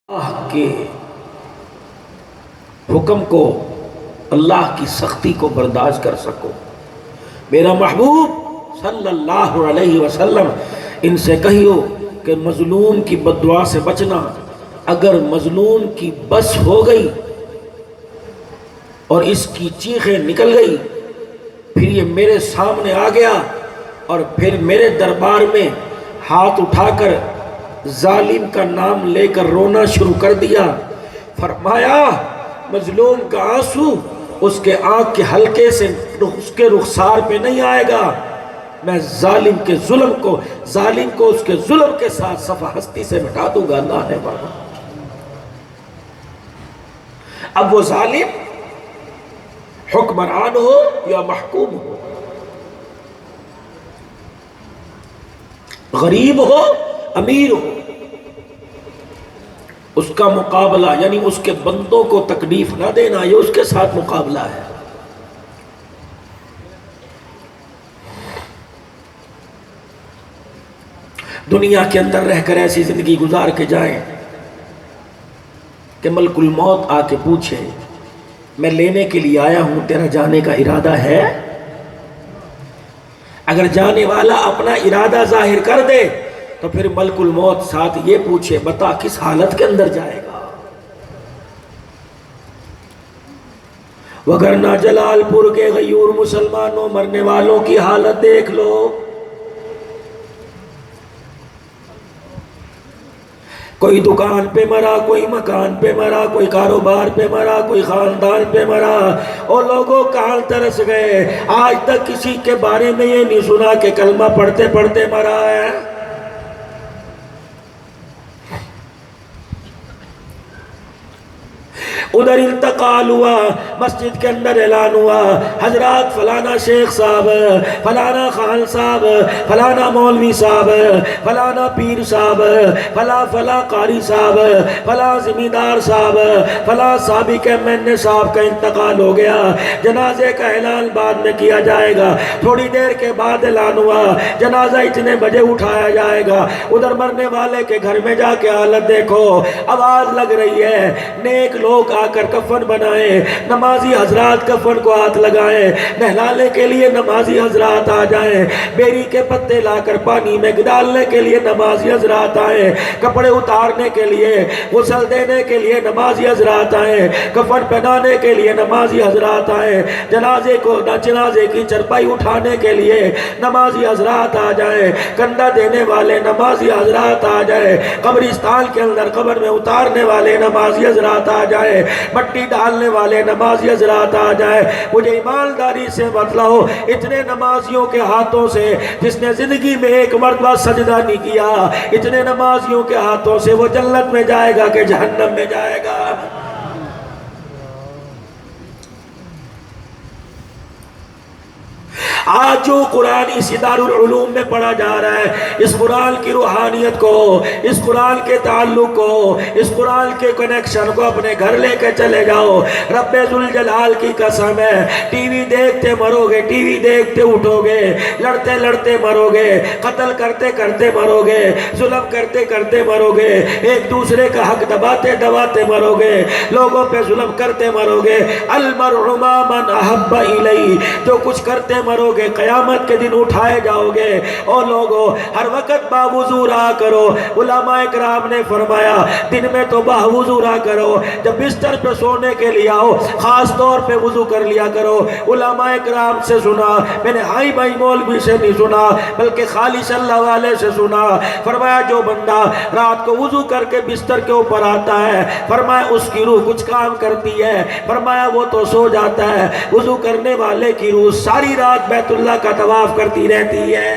اللہ کے حکم کو، اللہ کی سختی کو برداشت کر سکو۔ میرا محبوب صلی اللہ علیہ وسلم ان سے کہیو کہ مظلوم کی بد دعا سے بچنا۔ اگر مظلوم کی بس ہو گئی اور اس کی چیخیں نکل گئی، پھر یہ میرے سامنے آ گیا اور پھر میرے دربار میں ہاتھ اٹھا کر ظالم کا نام لے کر رونا شروع کر دیا، فرمایا مظلوم کا آنسو اس کے آنکھ کے حلقے سے اس کے رخسار پہ نہیں آئے گا، میں ظالم کو اس کے ظلم کے ساتھ صفحہ ہستی سے مٹا دوں گا۔ اللہ ہے بابا۔ اب وہ ظالم حکمران ہو یا محکوم ہو، غریب ہو امیر ہو، اس کا مقابلہ یعنی اس کے بندوں کو تکلیف نہ دینا، یہ اس کے ساتھ مقابلہ ہے۔ دنیا کے اندر رہ کر ایسی زندگی گزار کے جائیں کہ ملک الموت آ کے پوچھے میں لینے کے لیے آیا ہوں، تیرا جانے کا ارادہ ہے؟ اگر جانے والا اپنا ارادہ ظاہر کر دے تو پھر ملک الموت ساتھ یہ پوچھے بتا کس حالت کے اندر جائے گا؟ وگرنہ جلال پور کے غیور مسلمانوں مرنے والوں کی حالت دیکھ لو۔ کوئی دکان پہ مرا، کوئی مکان پہ مرا، کوئی کاروبار پہ مرا، کوئی خاندان پہ مرا، اور لوگوں کہاں ترس گئے۔ آج تک کسی کے بارے میں یہ نہیں سنا کہ کلمہ پڑھتے پڑھتے مرا ہے۔ ادھر انتقال ہوا، مسجد کے اندر اعلان ہوا، حضرات فلانا شیخ صاحب، فلانا خان صاحب، فلانا مولوی صاحب، فلانا پیر صاحب، فلاں قاری صاحب، فلاں زمیندار صاحب، فلاں سابق MNA صاحب کا انتقال ہو گیا۔ جنازے کا اعلان بعد میں کیا جائے گا۔ تھوڑی دیر کے بعد اعلان ہوا جنازہ اتنے بجے اٹھایا جائے گا۔ ادھر مرنے والے کے گھر میں جا کے حالت دیکھو، آواز لگ رہی ہے نیک لوگ آ کر کفن بنائیں، نمازی حضرات کفن کو ہاتھ لگائیں، نہلانے کے لیے نمازی حضرات آ جائیں، بیری کے پتے لا کر پانی میں ڈالنے کے لیے نمازی حضرات آئیں، کپڑے اتارنے کے لیے، غسل دینے کے لیے نمازی حضرات آئیں، کفن پہنانے کے لیے نمازی حضرات آئیں، جنازے کی چرپائی اٹھانے کے لیے نمازی حضرات آ جائیں، کندھا دینے والے نمازی حضرات آ جائیں، قبرستان کے اندر قبر میں اتارنے والے نمازی حضرات آ جائیں، مٹی ڈالنے والے نمازی حضرات آ جائیں۔ مجھے ایمانداری سے بتلاؤ اتنے نمازیوں کے ہاتھوں سے جس نے زندگی میں ایک مرتبہ سجدہ نہیں کیا، اتنے نمازیوں کے ہاتھوں سے وہ جنت میں جائے گا کہ جہنم میں جائے گا؟ آج جو قرآن اس دارالعلوم میں پڑھا جا رہا ہے، اس قرآن کی روحانیت کو، اس قرآن کے تعلق کو، اس قرآن کے کنیکشن کو اپنے گھر لے کے چلے جاؤ۔ رب ذوالجلال کی قسم ہے، ٹی وی دیکھتے مرو گے، ٹی وی دیکھتے اٹھو گے، لڑتے لڑتے مرو گے، قتل کرتے کرتے مرو گے، ظلم کرتے کرتے مرو گے، ایک دوسرے کا حق دباتے دباتے مرو گے، لوگوں پہ ظلم کرتے مرو گے۔ المرء ما من احب الی، جو کچھ کرتے مرو گے قیامت کے دن اٹھائے جاؤ گے۔ اور لوگوں ہر وقت باوضو رہا کرو۔ علماء کرام نے فرمایا دن میں تو باوضو رہا کرو، جب بستر پہ سونے کے لیے آؤ خاص طور پہ وضو کر لیا کرو۔ علماء کرام سے سنا، میں نے ہائی بھائی مولوی سے نہیں سنا بلکہ خالص اللہ والے سے سنا، فرمایا جو بندہ رات کو وضو کر کے بستر کے اوپر آتا ہے، فرمایا اس کی روح کچھ کام کرتی ہے، فرمایا وہ تو سو جاتا ہے، وضو کرنے والے کی روح ساری رات بیت اللہ کا طواف کرتی رہتی ہے۔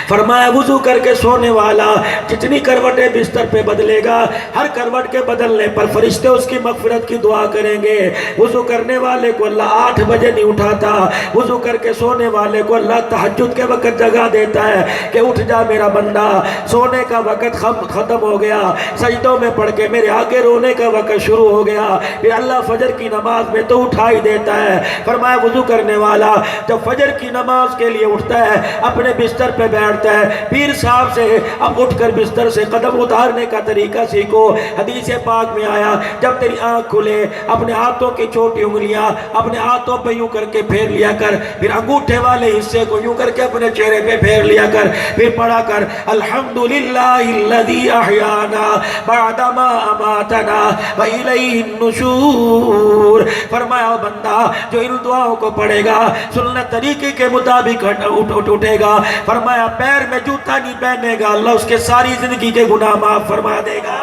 فرمایا وضو کر کے سونے والا جتنی کروٹیں بستر پہ بدلے گا، ہر کروٹ کے بدلنے پر فرشتے اس کی مغفرت کی دعا کریں گے۔ وضو کرنے والے کو اللہ 8 بجے نہیں اٹھاتا، وضو کر کے سونے والے کو اللہ تہجد کے وقت جگا دیتا ہے کہ اٹھ جا میرا بندہ، سونے کا وقت ختم ہو گیا، سجدوں میں پڑھ کے میرے آگے رونے کا وقت شروع ہو گیا، پھر اللہ فجر کی نماز میں تو اٹھا ہی دیتا ہے۔ فرمایا وضو کرنے والا جب فجر کی نماز کے لیے اٹھتا ہے، اپنے بستر پہ بیٹھتا ہے، پیر صاحب سے اب اٹھ کر بستر سے قدم اتارنے کا طریقہ سیکھو۔ حدیث پاک میں آیا جب تیری آنکھ کھلے اپنے ہاتھوں کی چھوٹی انگلیاں اپنے ہاتھوں پہ یوں کر کے پھیر لیا کر، پھر انگوٹھے والے حصے کو یوں کر کے اپنے چہرے پہ پھیر لیا کر، پھر پڑھا کر الحمدللہ الذی احیانا بعدما اماتنا وإلیہ النشور۔ فرمایا بندہ جو ان دعاؤں کو پڑھے گا سنت طریقے کے مطابق اٹھے گا، فرمایا پیر میں جوتا نہیں پہنے گا، اللہ اس کے ساری زندگی کے گناہ معاف فرما دے گا۔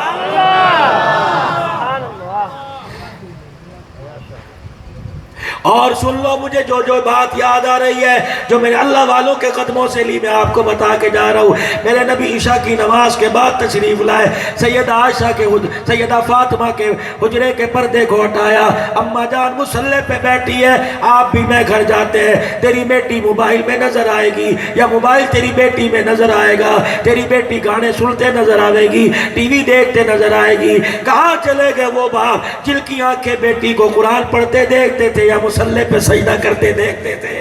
اور سن لو مجھے جو بات یاد آ رہی ہے جو میرے اللہ والوں کے قدموں سے لی، میں آپ کو بتا کے جا رہا ہوں۔ میرے نبی عشاء کی نماز کے بعد تشریف لائے، سیدہ عائشہ کے سیدہ فاطمہ کے حجرے کے پردے کو ہٹایا، اماں جان مصلی پہ بیٹھی ہے، آپ بھی میں گھر جاتے ہیں، تیری بیٹی موبائل میں نظر آئے گی یا موبائل تیری بیٹی میں نظر آئے گا، تیری بیٹی گانے سنتے نظر آئے گی، ٹی وی دیکھتے نظر آئے گی۔ کہاں چلے گئے وہ باپ جن کی آنکھیں بیٹی کو قرآن پڑھتے دیکھتے تھے یا مصلی پہ سجدہ کرتے دیکھتے تھے؟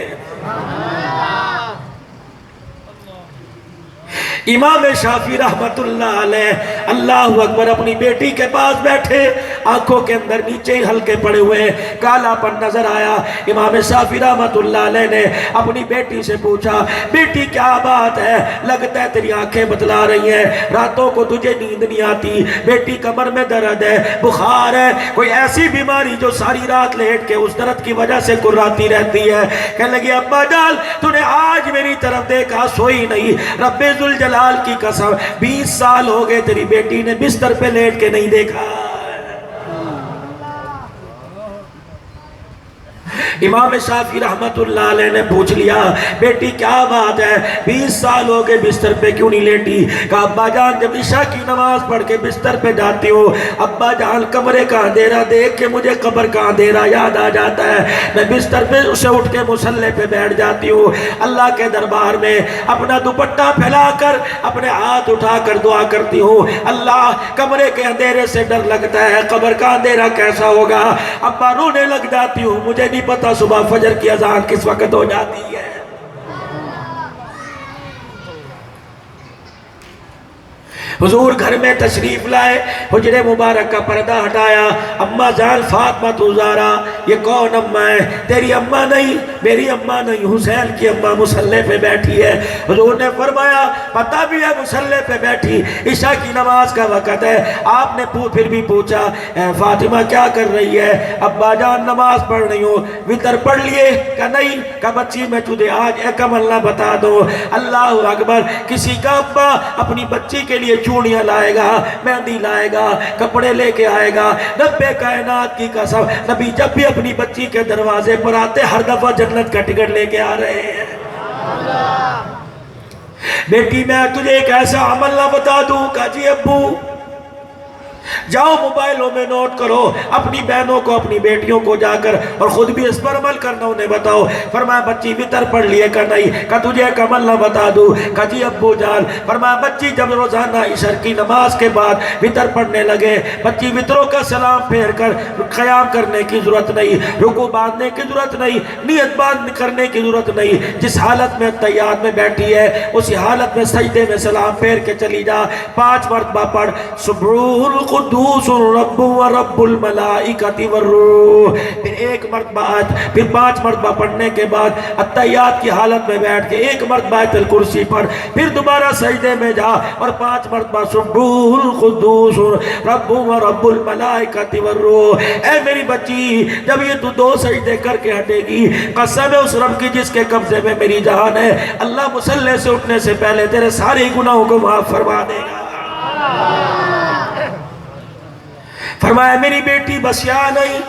امام شافعی رحمت اللہ علیہ اللہ اکبر اپنی بیٹی کے پاس بیٹھے، آنکھوں کے اندر نیچے ہی ہلکے پڑے ہوئے، کالا پن نظر آیا۔ امام شافعی رحمت اللہ علیہ نے اپنی بیٹی سے پوچھا بیٹی کیا بات ہے، لگتا ہے تیری آنکھیں بتلا رہی ہیں، راتوں کو تجھے نیند نہیں آتی، بیٹی کمر میں درد ہے، بخار ہے، کوئی ایسی بیماری جو ساری رات لیٹ کے اس درد کی وجہ سے کراتی رہتی ہے؟ کہنے لگی ابا جان تو نے آج میری طرف دیکھا سوئی نہیں، رب ذوالجلال کی قسم 20 سال ہو گئے تیری بیٹی نے بستر پہ لیٹ کے نہیں دیکھا۔ امام شافعی رحمت اللہ علیہ نے پوچھ لیا بیٹی کیا بات ہے، 20 سال ہو گئے بستر پہ کیوں نہیں لیٹی؟ کہا ابا جان جب عشاء کی نماز پڑھ کے بستر پہ جاتی ہوں ابا جان کمرے کا اندھیرا دیکھ کے مجھے قبر کا اندھیرا یاد آ جاتا ہے، میں بستر پہ اسے اٹھ کے مصلی پہ بیٹھ جاتی ہوں، اللہ کے دربار میں اپنا دوپٹہ پھیلا کر اپنے ہاتھ اٹھا کر دعا کرتی ہوں، اللہ کمرے کے اندھیرے سے ڈر لگتا ہے، قبر کا اندھیرا کیسا ہوگا؟ ابا رونے لگ جاتی ہوں، مجھے نہیں پتا صبح فجر کی اذان کس وقت ہو جاتی ہے۔ حضور گھر میں تشریف لائے، حجرے مبارک کا پردہ ہٹایا، اماں جان فاطمہ زہرا یہ کون اماں ہے؟ تیری اماں نہیں، میری اماں نہیں، حسین کی اماں مصلی پہ بیٹھی ہے۔ حضور نے فرمایا پتہ بھی ہے مصلی پہ بیٹھی، عشاء کی نماز کا وقت ہے، آپ نے پھر بھی پوچھا اے فاطمہ کیا کر رہی ہے؟ ابا جان نماز پڑھ رہی ہوں، وتر پڑھ لیے؟ کہ نہیں۔ کہ بچی میں تجھے آج ایک عمل نہ بتا دو، اللہ اکبر کسی کا ابا اپنی بچی کے لیے چوڑیاں لائے گا، مہندی لائے گا، کپڑے لے کے آئے گا، رب کائنات کی قسم نبی جب بھی اپنی بچی کے دروازے پر آتے ہر دفعہ جنت کا ٹکٹ لے کے آ رہے ہیں۔ بیٹی میں تجھے ایک ایسا عمل نہ بتا دوں؟ کہا جی ابو۔ جاؤ موبائلوں میں نوٹ کرو، اپنی بہنوں کو اپنی بیٹیوں کو جا کر اور خود بھی اس پر عمل کرنا انہیں بتاؤ۔ فرمایا بچی وطر پڑھ لیے کہ نہیں؟ کہ تجھے ایک عمل نہ بتا دوں؟ کہ جی ابو جان۔ فرمایا بچی جب روزانہ عشاء کی نماز کے بعد وطر پڑھنے لگے، بچی وطروں کا سلام پھیر کر قیام کرنے کی ضرورت نہیں، رکوع باندھنے کی ضرورت نہیں، نیت باندھ کرنے کی ضرورت نہیں، جس حالت میں تحیات میں بیٹھی ہے اسی حالت میں سجدے میں سلام پھیر کے چلی جا، 5 مرتبہ پڑھ سبحان قدوس رب و رب الملائکۃ والروح، پھر 1 مرتبہ آیت، پھر 5 مرتبہ پڑھنے کے بعد التحیات کی حالت میں بیٹھ کے 1 مرتبہ آیت الکرسی پڑھ، پھر دوبارہ سجدے میں جا اور 5 مرتبہ سبحان قدوس رب و رب الملائکۃ والروح۔ اے میری بچی جب یہ تو 2 سجدے کر کے ہٹے گی، قسم ہے اس رب کی جس کے قبضے میں میری جان ہے، اللہ مصلی سے اٹھنے سے پہلے تیرے سارے گناہوں کو معاف فرما دے گا۔ فرمایا میری بیٹی بس یا نہیں،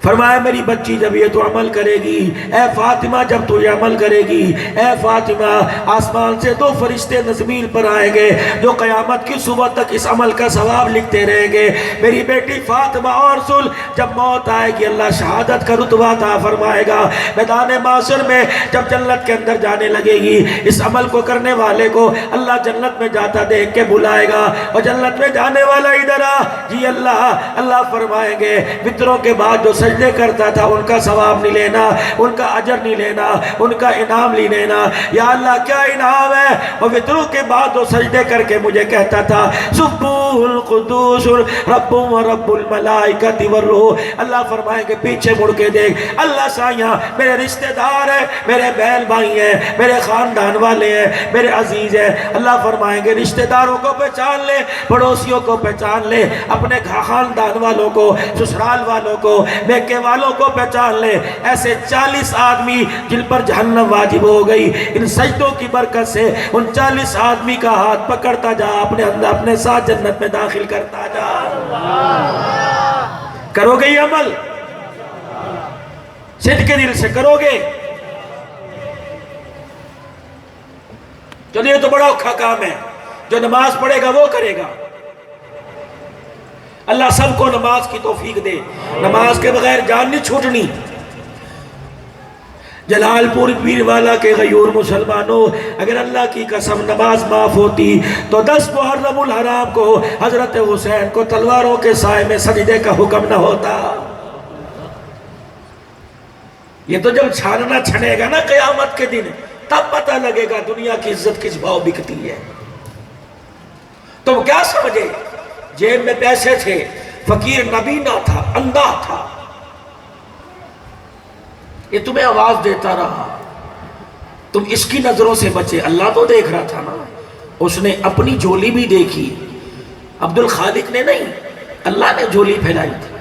فرمایا میری بچی جب یہ تو عمل کرے گی، اے فاطمہ جب تو یہ عمل کرے گی، اے فاطمہ آسمان سے 2 فرشتے زمین پر آئیں گے جو قیامت کی صبح تک اس عمل کا ثواب لکھتے رہیں گے۔ میری بیٹی فاطمہ اور سن، جب موت آئے گی اللہ شہادت کا رتبہ عطا فرمائے گا، میدان معاشر میں جب جنت کے اندر جانے لگے گی اس عمل کو کرنے والے کو اللہ جنت میں جاتا دیکھ کے بلائے گا، اور جنت میں جانے والا ادھر آ، جی اللہ، اللہ فرمائیں گے وطروں کے بعد جو سجدے کرتا تھا ان کا ثواب نہیں لینا، ان کا اجر نہیں لینا، ان کا انعام نہیں لینا۔ یا اللہ کیا انعام ہے؟ اور وطروں کے بعد وہ سجدے کر کے مجھے کہتا تھا سبوح القدوس رب و رب الملائکۃ والروح۔ اللہ فرمائیں کہ پیچھے مڑ کے دیکھ، اللہ سائیاں میرے رشتہ دار ہیں، میرے بہن بھائی ہیں، میرے خاندان والے ہیں، میرے عزیز ہیں۔ اللہ فرمائیں گے رشتہ داروں کو پہچان لے، پڑوسیوں کو پہچان لے، اپنے خاندان والوں کو، سسرال والوں کو، میکے والوں کو پہچان لے۔ ایسے 40 آدمی جن پر جہنم واجب ہو گئی، ان سجدوں کی برکت سے ان 40 آدمی کا ہاتھ پکڑتا جا، اپنے اندر اپنے ساتھ جنت میں داخل کرتا جا۔ کرو گے یہ عمل؟ صدق کے دل سے کرو گے؟ چلیے تو بڑا اوکھا کام ہے، جو نماز پڑھے گا وہ کرے گا۔ اللہ سب کو نماز کی توفیق دے، نماز کے بغیر جان نہیں چھوٹنی۔ جلال پور پیروالا کے غیور مسلمانوں، اگر اللہ کی قسم نماز معاف ہوتی تو 10 محرم الحرام کو حضرت حسین کو تلواروں کے سائے میں سجدے کا حکم نہ ہوتا۔ یہ تو جب چھاننا چھنے گا نا قیامت کے دن، تب پتہ لگے گا دنیا کی عزت کس بھاؤ بکتی ہے۔ تم کیا سمجھے؟ جیب میں پیسے تھے، فقیر نبینا تھا، اندھا تھا، یہ تمہیں آواز دیتا رہا، تم اس کی نظروں سے بچے۔ اللہ تو دیکھ رہا تھا نا، اس نے اپنی جھولی بھی دیکھی، عبد الخالق نے نہیں، اللہ نے جھولی پھیلائی تھی۔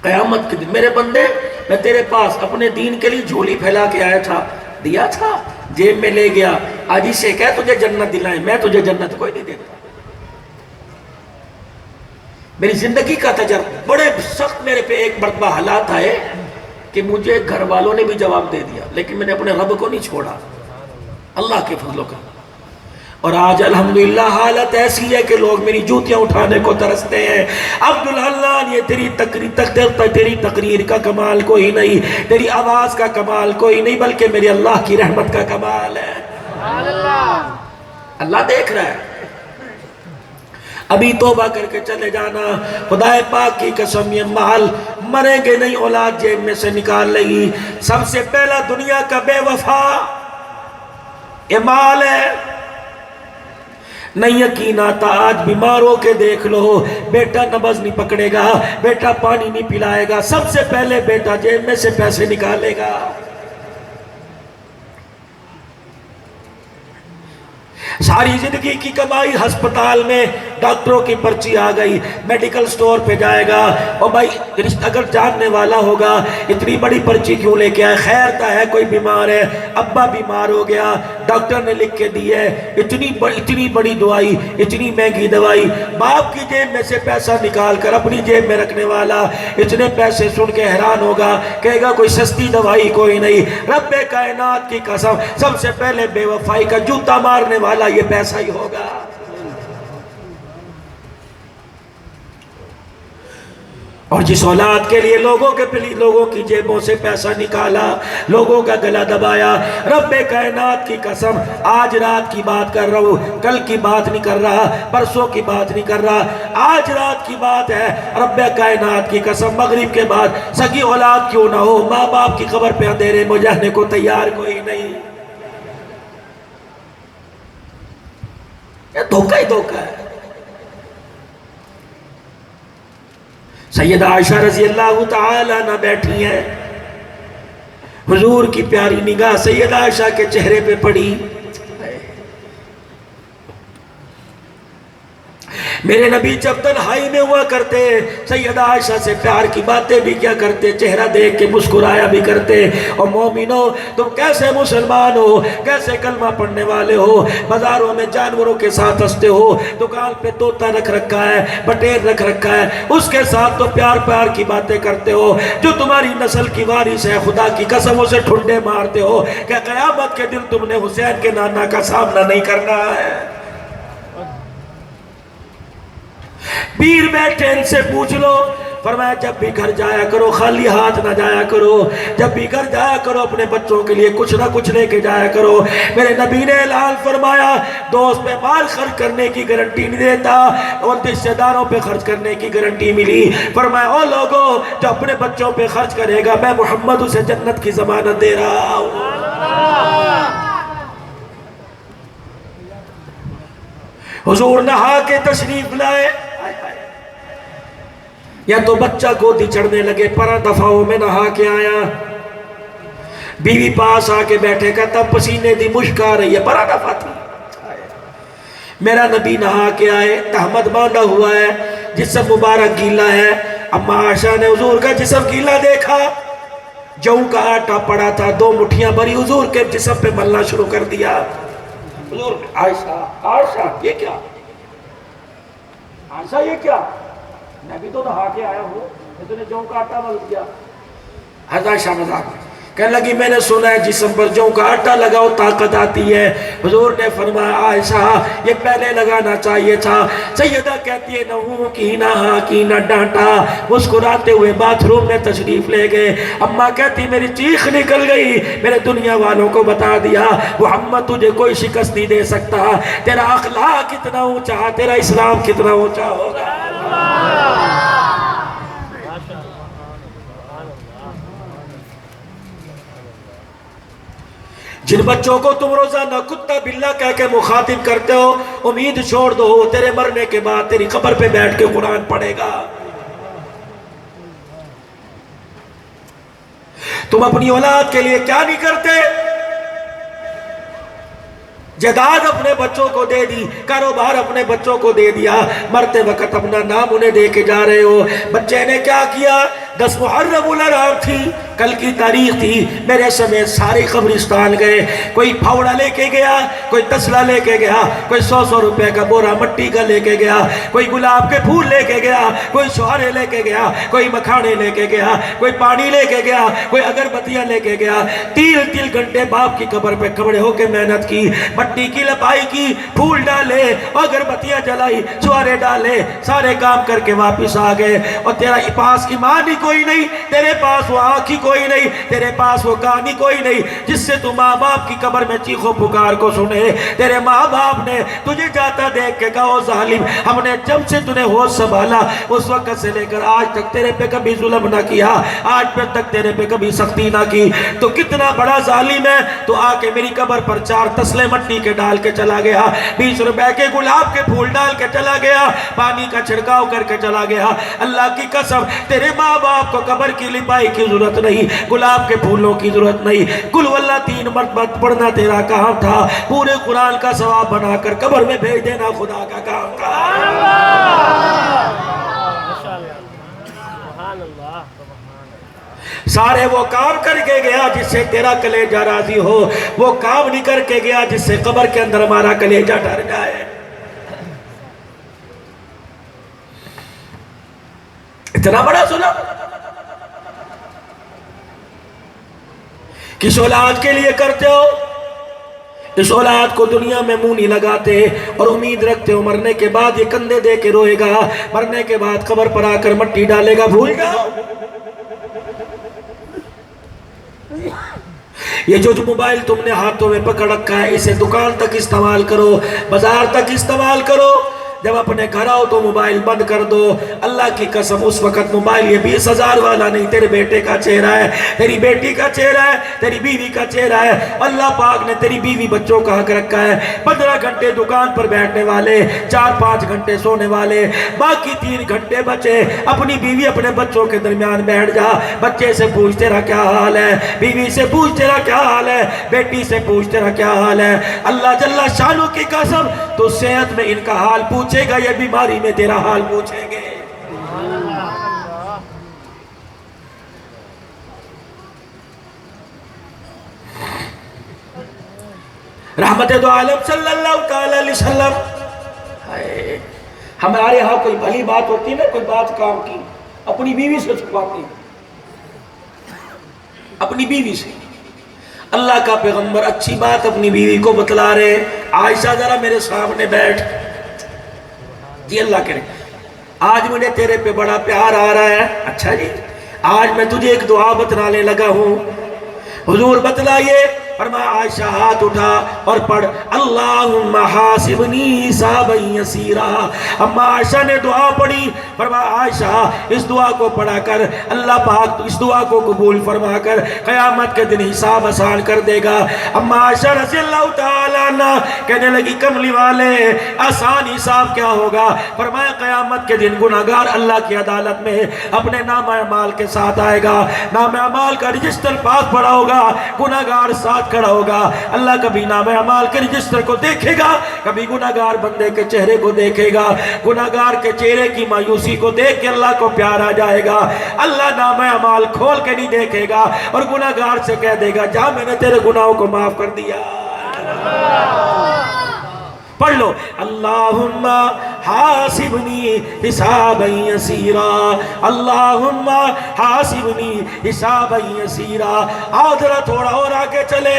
قیامت کے دن میرے بندے، میں تیرے پاس اپنے دین کے لیے جھولی پھیلا کے آیا تھا، دیا تھا، جیب میں لے گیا، آج اسے کہہ تجھے جنت دلائیں، میں تجھے جنت کوئی نہیں دیتا۔ میری زندگی کا تجربہ، بڑے سخت میرے پہ ایک مرتبہ حالات آئے کہ مجھے گھر والوں نے بھی جواب دے دیا، لیکن میں نے اپنے رب کو نہیں چھوڑا، اللہ کے فضل کا۔ اور آج الحمدللہ حالت ایسی ہے کہ لوگ میری جوتیاں اٹھانے کو ترستے ہیں۔ عبدالحنان، یہ تیری تقریر کا کمال کوئی نہیں، تیری آواز کا کمال کوئی نہیں، بلکہ میری اللہ کی رحمت کا کمال ہے۔ اللہ دیکھ رہا ہے۔ ابھی توبہ کر کے چلے جانا، خدا پاک کی قسم یہ مال مریں گے نہیں، اولاد جیب میں سے نکال لگی۔ سب سے پہلا دنیا کا بے وفا یہ مال ہے۔ نہیں یقین آتا، آج بیمار ہو کے دیکھ لو، بیٹا نبض نہیں پکڑے گا، بیٹا پانی نہیں پلائے گا، سب سے پہلے بیٹا جیب میں سے پیسے نکالے گا۔ ساری زندگی کی کمائی ہسپتال میں ڈاکٹروں کی پرچی آ گئی، میڈیکل سٹور پہ جائے گا، اور بھائی اگر جاننے والا ہوگا اتنی بڑی پرچی کیوں لے کے آئے؟ خیر تا ہے کوئی بیمار ہے، ابا بیمار ہو گیا، ڈاکٹر نے لکھ کے دی ہے، اتنی بڑی دوائی، اتنی مہنگی دوائی، باپ کی جیب میں سے پیسہ نکال کر اپنی جیب میں رکھنے والا اتنے پیسے سن کے حیران ہوگا، کہے گا کوئی سستی دوائی کوئی نہیں۔ رب کائنات کی قسم، سب سے پہلے بے وفائی کا جوتا مارنے والا یہ پیسہ ہی ہوگا۔ اور جس اولاد کے لیے لوگوں کی جیبوں سے پیسہ نکالا، لوگوں کا گلا دبایا، رب کائنات کی قسم آج رات کی بات کر رہا ہوں، کل کی بات نہیں کر رہا، پرسوں کی بات نہیں کر رہا، آج رات کی بات ہے۔ رب کائنات کی قسم مغرب کے بعد سگی اولاد کیوں نہ ہو، ماں باپ کی قبر پہ اندھیرے میں جانے کو تیار کوئی نہیں۔ یہ دھوکہ ہی دھوکہ ہے۔ سیدہ عائشہ رضی اللہ تعالی عنہ بیٹھی ہیں، حضور کی پیاری نگاہ سیدہ عائشہ کے چہرے پہ پڑی، میرے نبی جب تنہائی میں ہوا کرتے سیدہ عائشہ سے پیار کی باتیں بھی کیا کرتے، چہرہ دیکھ کے مسکرایا بھی کرتے۔ اور مومنو، تم کیسے مسلمان ہو، کیسے کلمہ پڑھنے والے ہو، بازاروں میں جانوروں کے ساتھ ہنستے ہو، دکان پہ طوطا رکھ رکھا ہے، بٹیر رکھ رکھا ہے، اس کے ساتھ تو پیار کی باتیں کرتے ہو، جو تمہاری نسل کی وارث ہے خدا کی قسم اسے ٹھنڈے مارتے ہو۔ کہ قیامت کے دن تم نے حسین کے نانا کا سامنا نہیں کرنا ہے۔ پیر بیٹھے ان سے پوچھ لو، فرمایا جب بھی گھر جایا کرو خالی ہاتھ نہ جایا کرو، جب بھی گھر جایا کرو اپنے بچوں کے لیے کچھ نہ کچھ لے کے جایا کرو۔ میرے نبی نے اعلان فرمایا دوست پہ مال خرچ کرنے کی گارنٹی نہیں دیتا اور رشتہ داروں پہ خرچ کرنے کی گارنٹی ملی۔ فرمایا او لوگوں جو اپنے بچوں پہ خرچ کرے گا میں محمد اسے جنت کی ضمانت دے رہا ہوں۔ حضور نہا کے تشریف لائے، یا تو بچہ گودی چڑھنے لگے، پرا دفعوں میں نہا کے آیا، بیوی پاس آ کے بیٹھے کہتا پسینے دی مشک آ رہی ہے، پرا دفعہ تھی۔ میرا نبی نہا کے آئے، تہمت باندھا ہوا ہے، جسم مبارک گیلا ہے۔ اما عائشہ نے حضور کا جسم گیلا دیکھا، جو کا آٹا پڑا تھا 2 مٹھیاں بری حضور کے جسم پہ ملنا شروع کر دیا۔ حضور عائشہ یہ کیا؟ عائشہ یہ کیا؟ میں بھی تو نہا کے آیا ہوں، میں تو نے جو کا آٹا مل دیا۔ حضرت عائشہ مذاق کہنے لگی میں نے سنا ہے جسم پر جو کا آٹا لگاؤ طاقت آتی ہے۔ حضور نے فرمایا عائشہ یہ پہلے لگانا چاہیے تھا۔ سیدہ کہتی ہے نہ ہوں کی نہ ہاں کی نہ ڈانٹا، مسکراتے ہوئے باتھ روم میں تشریف لے گئے۔ اماں کہتی میری چیخ نکل گئی، میرے دنیا والوں کو بتا دیا محمد تجھے کوئی شکست نہیں دے سکتا، تیرا اخلاق کتنا اونچا، تیرا اسلام کتنا اونچا ہوگا۔ جن بچوں کو تم روزانہ کتا بلا کہہ کے مخاطب کرتے ہو امید چھوڑ دو تیرے مرنے کے بعد تیری قبر پہ بیٹھ کے قرآن پڑھے گا۔ تم اپنی اولاد کے لیے کیا نہیں کرتے؟ جائیداد اپنے بچوں کو دے دی، کاروبار اپنے بچوں کو دے دیا، مرتے وقت اپنا نام انہیں دے کے جا رہے ہو۔ بچے نے کیا کیا؟ 10 محرم الحرام تھی، کل کی تاریخ تھی، میرے سمیت سارے قبرستان گئے، کوئی پھاوڑا لے کے گیا، کوئی تسلا لے کے گیا، کوئی 100 روپے کا بورا مٹی کا لے کے گیا، کوئی گلاب کے پھول لے کے گیا، کوئی شوہرے لے کے گیا، کوئی مکھانے لے کے گیا، کوئی پانی لے کے گیا، کوئی اگربتیاں لے کے گیا۔ 3 گھنٹے باپ کی قبر پہ کھڑے ہو کے محنت کی، مٹی کی لپائی کی، پھول ڈالے، اگربتیاں جلائی، چوارے ڈالے، سارے کام کر کے واپس آ گئے۔ اور تیرا پاس ایمان ہی کوئی نہیں، تیرے پاس وہ آنکھ ہی کوئی نہیں، تیرے پاس وہ کان ہی کوئی نہیں جس سے تو ماں باپ کی قبر میں چیخو پکار کو سنے۔ تیرے ماں باپ نے تجھے جاتا دیکھ کے کہا او ظالم، ہم نے جب سے تُنے ہوش سنبھالا اس وقت سے لے کر آج تک تیرے پہ کبھی ظلم نہ کیا، آج تک تیرے پہ کبھی سختی نہ کی، تو کتنا بڑا ظالم ہے۔ تو آ کے میری قبر پر 4 تسلے مٹی کے ڈال کے چلا گیا، 20 روپے کے گلاب کے پھول ڈال کے چلا گیا، پانی کا چھڑکاؤ کر کے چلا گیا۔ اللہ کی قسم تیرے ماں باپ کو قبر کی لپائی کی ضرورت نہیں، گلاب کے پھولوں کی ضرورت نہیں، قل واللہ 3 مرتبہ پڑھنا تیرا کام تھا، پورے قرآن کا ثواب بنا کر قبر میں بھیج دینا خدا کا کام تھا۔ سارے وہ کام کر کے گیا جس سے تیرا کلیجہ راضی ہو، وہ کام نہیں کر کے گیا جس سے قبر کے اندر ہمارا کلیجہ ڈر جائے۔ اتنا بڑا ظلم کس اولاد کے لیے کرتے ہو؟ اس اولاد کو دنیا میں منہ نہیں لگاتے اور امید رکھتے ہو مرنے کے بعد یہ کندھے دے کے روئے گا، مرنے کے بعد قبر پر آ کر مٹی ڈالے گا، بھول جاؤ۔ یہ جو موبائل تم نے ہاتھوں میں پکڑ رکھا ہے اسے دکان تک استعمال کرو، بازار تک استعمال کرو، جب اپنے گھر آؤ تو موبائل بند کر دو۔ اللہ کی قسم اس وقت موبائل یہ 20,000 والا نہیں، تیرے بیٹے کا چہرہ ہے، تیری بیٹی کا چہرہ ہے، تیری بیوی کا چہرہ ہے۔ اللہ پاک نے تیری بیوی بچوں کا حق رکھا ہے، 15 گھنٹے دکان پر بیٹھنے والے، 4-5 گھنٹے سونے والے، باقی 3 گھنٹے بچے۔ اپنی بیوی اپنے بچوں کے درمیان بیٹھ جا، بچے سے پوچھ تیرا کیا حال ہے، بیوی سے پوچھ تیرا کیا حال ہے، بیٹی سے پوچھ تیرا کیا حال ہے۔ اللہ جل شانہ کی قسم تو صحت میں ان کا حال پوچھے گا، یہ بیماری میں تیرا حال پوچھیں گے۔ رحمت دو عالم صلی اللہ علیہ وسلم، ہمارے ہاں کوئی بھلی بات ہوتی ہے نا، کوئی بات کام کی اپنی بیوی سے چھپاتے ہیں، اپنی بیوی سے۔ اللہ کا پیغمبر اچھی بات اپنی بیوی کو بتلا رہے، عائشہ ذرا میرے سامنے بیٹھ، جی اللہ کرے، آج مجھے تیرے پہ بڑا پیار آ رہا ہے. اچھا جی آج میں تجھے ایک دعا بتلانے لگا ہوں. حضور بتلائیے. فرمایا عائشہ ہاتھ اٹھا اور پڑھ اللہم حاسبنی حسابا یسیرا. اما عائشہ نے دعا پڑھی. فرمایا عائشہ اس دعا کو پڑھا کر اللہ پاک اس دعا کو قبول فرما کر قیامت کے دن حساب آسان کر دے گا. اما عائشہ رضی اللہ تعالیٰ عنہ کہنے لگی کملی والے آسان حساب کیا ہوگا؟ فرمایا قیامت کے دن گناہگار اللہ کی عدالت میں اپنے نام اعمال کے ساتھ آئے گا. نام اعمال کا رجسٹر پاس پڑا ہوگا, گناہگار ساتھ کھڑا ہوگا. اللہ کبھی نام اعمال کے رجسٹر کو دیکھے گا, کبھی گناہگار بندے کے چہرے کو دیکھے گا. گناہگار کے چہرے کی مایوسی کو دیکھ کے اللہ کو پیار آ جائے گا. اللہ نام اعمال کھول کے نہیں دیکھے گا اور گناہگار سے کہہ دے گا جا میں نے تیرے گناہوں کو معاف کر دیا. پڑھ لو اللہم حاسبنی حسابا یسیرا. اللہم حاسبنی حسابا یسیرا. آؤ ذرا تھوڑا اور آگے چلے.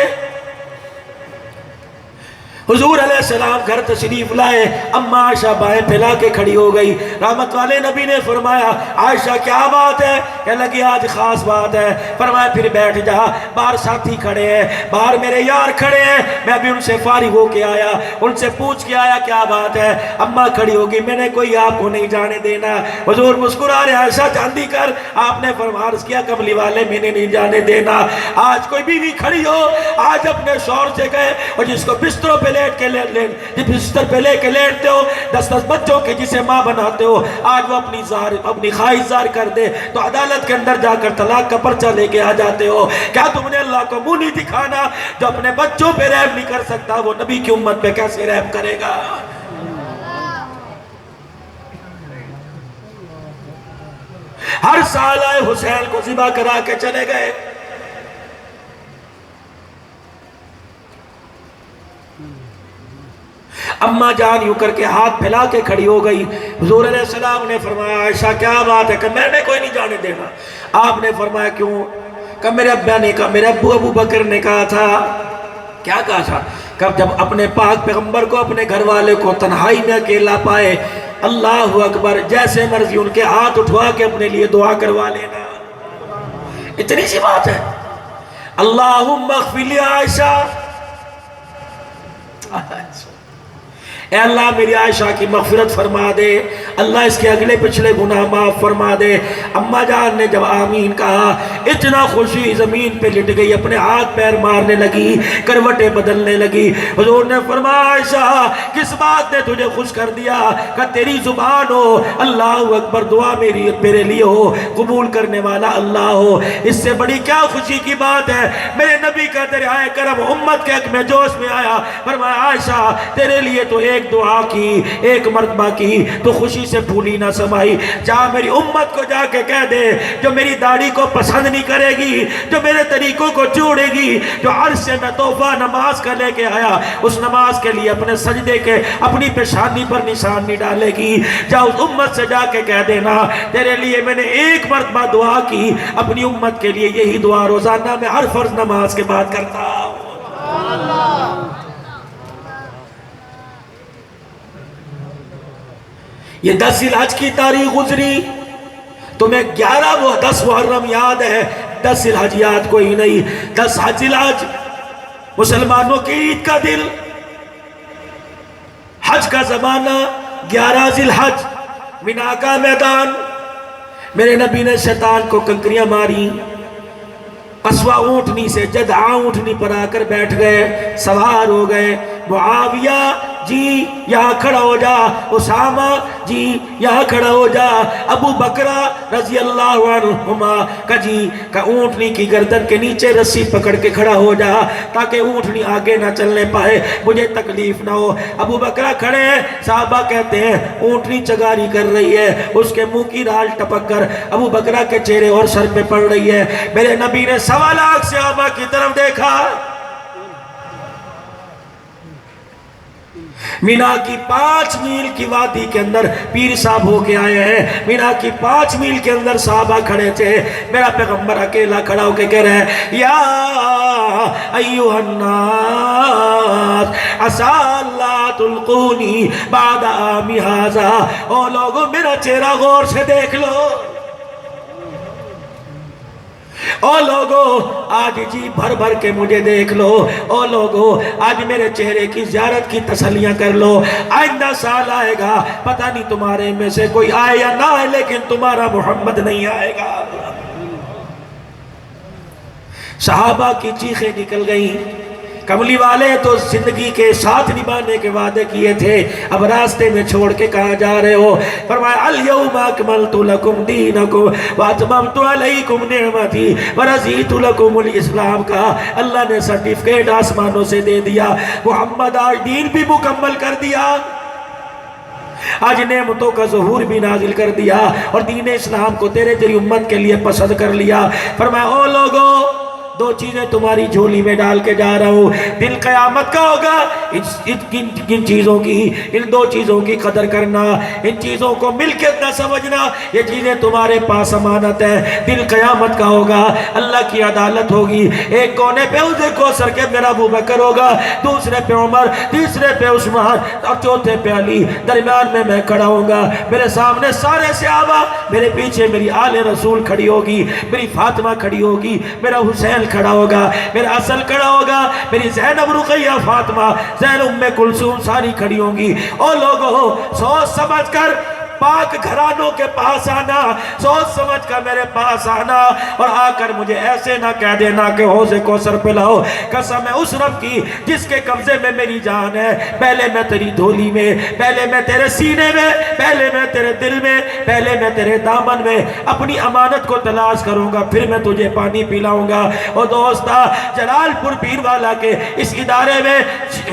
حضور علیہ السلام گھر تشریف لائے. اما عائشہ بائیں پھیلا کے کھڑی ہو گئی. رحمت والے نبی نے فرمایا عائشہ کیا بات ہے؟ کہنے لگی آج خاص بات ہے. فرمایا پھر بیٹھ جا, باہر ساتھی کھڑے ہیں, باہر میرے یار کھڑے ہیں, میں ابھی ان سے فارغ ہو کے آیا, ان سے پوچھ کے آیا کیا بات ہے. اما کھڑی ہوگی میں نے کوئی آپ کو نہیں جانے دینا. حضور مسکرا رہے عائشہ چاندی کر. آپ نے فرمایا کیا کملی والے میں نے نہیں جانے دینا. آج کوئی بیوی کھڑی ہو, آج اپنے شوہر سے کہے اور جس کو بستروں پہ لیٹ کے بستر پہ لے کے لیٹتے ہو, 10 بچوں کے جسے ماں بناتے ہو, آج وہ اپنی خواہش ظاہر کر دے تو عدالت کے اندر جا کر طلاق کا پرچہ لے کے آ جاتے ہو. کیا تم نے اللہ کو منہ نہیں دکھانا؟ جو اپنے بچوں پہ رحم نہیں کر سکتا وہ نبی کی امت پہ کیسے رحم کرے گا؟ ہر سال آئے حسین کو ذبح کرا کے چلے گئے. اما جان یوں کر کے ہاتھ پھیلا کے کھڑی ہو گئی. حضور علیہ السلام نے فرمایا عائشہ کیا بات ہے؟ کہ میں نے کوئی نہیں جانے دینا. آپ نے فرمایا کیوں؟ کہ میرے ابا نے کہا, میرے ابو بکر نے کہا تھا. کیا کہا تھا؟ کہ جب اپنے پاک پیغمبر کو اپنے گھر والے کو تنہائی میں اکیلا پائے, اللہ اکبر, جیسے مرضی ان کے ہاتھ اٹھوا کے اپنے لیے دعا کروا لینا. اتنی سی بات ہے. اللہم اغفر لی عائشہ. اے اللہ میری عائشہ کی مغفرت فرما دے, اللہ اس کے اگلے پچھلے گناہ معاف فرما دے. اما جان نے جب آمین کہا اتنا خوشی زمین پہ لٹ گئی, اپنے ہاتھ پیر مارنے لگی, کروٹیں بدلنے لگی. حضور نے فرمایا عائشہ کس بات نے تجھے خوش کر دیا؟ کہ تیری زبان ہو اللہ اکبر, دعا میرے لیے ہو, قبول کرنے والا اللہ ہو. اس سے بڑی کیا خوشی کی بات ہے؟ میرے نبی کا دریائے کرم امت کے حق میں جوش میں آیا. فرمایا عائشہ تیرے لیے تو ایک دعا کی, ایک مرتبہ کی تو خوشی سے پھولی نہ سمائی. جا میری امت کو جا کے کہہ دے جو میری داڑھی کو پسند نہیں کرے گی, جو میرے طریقوں کو چھوڑے گی, جو عرش سے میں تحفہ نماز کا لے کے آیا اس نماز کے لیے اپنے سجدے کے اپنی پیشانی پر نشان نہیں ڈالے گی, جا اس امت سے جا کے کہہ دینا تیرے لیے میں نے ایک مرتبہ دعا کی, اپنی امت کے لیے یہی دعا روزانہ میں ہر فرض نماز کے بعد کرتا ہوں. یہ 10 ذی الحج کی تاریخ گزری, تمہیں 10 محرم یاد ہے, 10 ذی الحج یاد کوئی نہیں. 10 ذی الحج مسلمانوں کی عید کا دن, حج کا زمانہ, 11 ذی الحج مینا کا میدان. میرے نبی نے شیطان کو کنکریاں ماری, قصوہ اونٹنی سے جدعا اونٹنی پر آ کر بیٹھ گئے, سوار ہو گئے. معاویہ جی یہاں کھڑا ہو جا, اسامہ جی یہاں کھڑا ہو جا, ابو بکرہ رضی اللہ عنہما کا جی کا اونٹنی کی گردن کے نیچے رسی پکڑ کے کھڑا ہو جا تاکہ اونٹنی آگے نہ چلنے پائے, مجھے تکلیف نہ ہو. ابو بکرہ کھڑے ہیں, صحابہ کہتے ہیں اونٹنی چگاری کر رہی ہے, اس کے منہ کی رال ٹپک کر ابو بکرہ کے چہرے اور سر پہ پڑ رہی ہے. میرے نبی نے 1.25 لاکھ صحابہ کی طرف دیکھا, مینا کی 5 میل کی وادی کے اندر پیر صاحب ہو کے آئے ہیں. مینا کی 5 میل کے اندر صحابہ کھڑے تھے. میرا پیغمبر اکیلا کھڑا ہو کے کہہ رہے ہیں یا ایوہ الناس عسا اللہ تلقونی بعد آمی حاضا. او لوگو میرا چہرہ غور سے دیکھ لو. او لوگو آج جی بھر بھر کے مجھے دیکھ لو. او لوگو آج میرے چہرے کی زیارت کی تسلیاں کر لو. آئندہ سال آئے گا, پتہ نہیں تمہارے میں سے کوئی آئے یا نہ آئے, لیکن تمہارا محمد نہیں آئے گا. صحابہ کی چیخیں نکل گئیں. کملی والے تو زندگی کے ساتھ نبھانے کے وعدے کیے تھے, اب راستے میں چھوڑ کے کہاں جا رہے ہو؟ فرمایا الیوم اکملت لکم دینکم واتممت علیکم نعمتی ورضیت لکم الاسلام کا. اللہ نے سرٹیفکیٹ آسمانوں سے دے دیا. محمد آج دین بھی مکمل کر دیا, آج نعمتوں کا ظہور بھی نازل کر دیا, اور دین اسلام کو تیرے تیری امت کے لیے پسند کر لیا. فرمایا او لوگو 2 چیزیں تمہاری جھولی میں ڈال کے جا رہا ہوں. دن قیامت کا ہوگا, ان چیزوں کی, ان 2 چیزوں کی قدر کرنا, ان چیزوں کو ملکیت نہ سمجھنا. یہ چیزیں تمہارے پاس امانت ہے. دن قیامت کا ہوگا, اللہ کی عدالت ہوگی. ایک کونے پہ حوض کوثر کے میرا ابو بکر ہوگا, دوسرے پہ عمر, تیسرے پہ عثمان, اور چوتھے پہ علی. درمیان میں کھڑا ہوں گا. میرے سامنے سارے صحابہ, میرے پیچھے میری آل رسول کھڑی ہوگی, میری فاطمہ کھڑی ہوگی, میرا حسین کھڑا ہوگا, میرا اصل کھڑا ہوگا, میری زینب رقیہ فاطمہ زین ام کلثوم ساری کھڑی ہوں گی. او لوگو سوچ سمجھ کر پاک گھرانوں کے پاس آنا, سوچ سمجھ کر میرے پاس آنا, اور آ کر مجھے ایسے نہ کہہ دینا کہ حوض کوثر پلاؤ. قسم ہے اس رب کی جس کے قبضے میں میری جان ہے. پہلے میں تیری دھولی میں, پہلے میں تیرے سینے میں, پہلے میں تیرے دل میں, پہلے میں تیرے دامن میں اپنی امانت کو تلاش کروں گا, پھر میں تجھے پانی پلاؤں گا. اور دوستا جلال پور پیر والا کے اس ادارے میں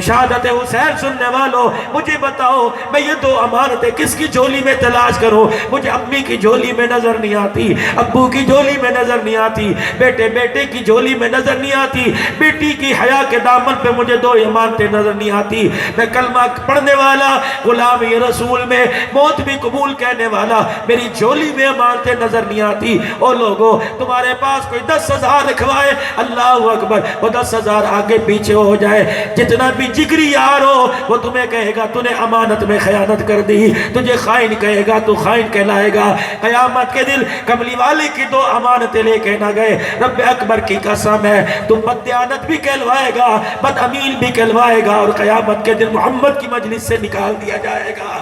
شہادت حسین سننے والوں, مجھے بتاؤ میں یہ 2 امانتیں کس کی جھولی میں تلاش کرو؟ مجھے امی کی جھولی میں نظر نہیں آتی, ابو کی جھولی میں نظر نہیں آتی, بیٹے کی جھولی میں نظر نہیں آتی, بیٹی کی حیا کے دامن پہ مجھے 2 امانتیں نظر نہیں آتی. میں کلمہ پڑھنے والا, غلام رسول میں موت بھی قبول کہنے والا, میری جھولی میں امانتیں نظر نہیں آتی. اور لوگوں تمہارے پاس کوئی 10,000 رکھوائے, اللہ اکبر, وہ 10,000 آگے پیچھے ہو جائے, جتنا بھی جگری یار ہو وہ تمہیں کہے گا تو نے امانت میں خیانت کر دی, تجھے خائن کہے گا تو خائن کہلائے گا. قیامت کے دل کملی والے کی 2 امانتیں لے کے نہ گئے. رب اکبر کی قسم ہے تم بددیانت بھی کہلوائے گا, بد امین بھی کہلوائے گا, اور قیامت کے دن محمد کی مجلس سے نکال دیا جائے گا.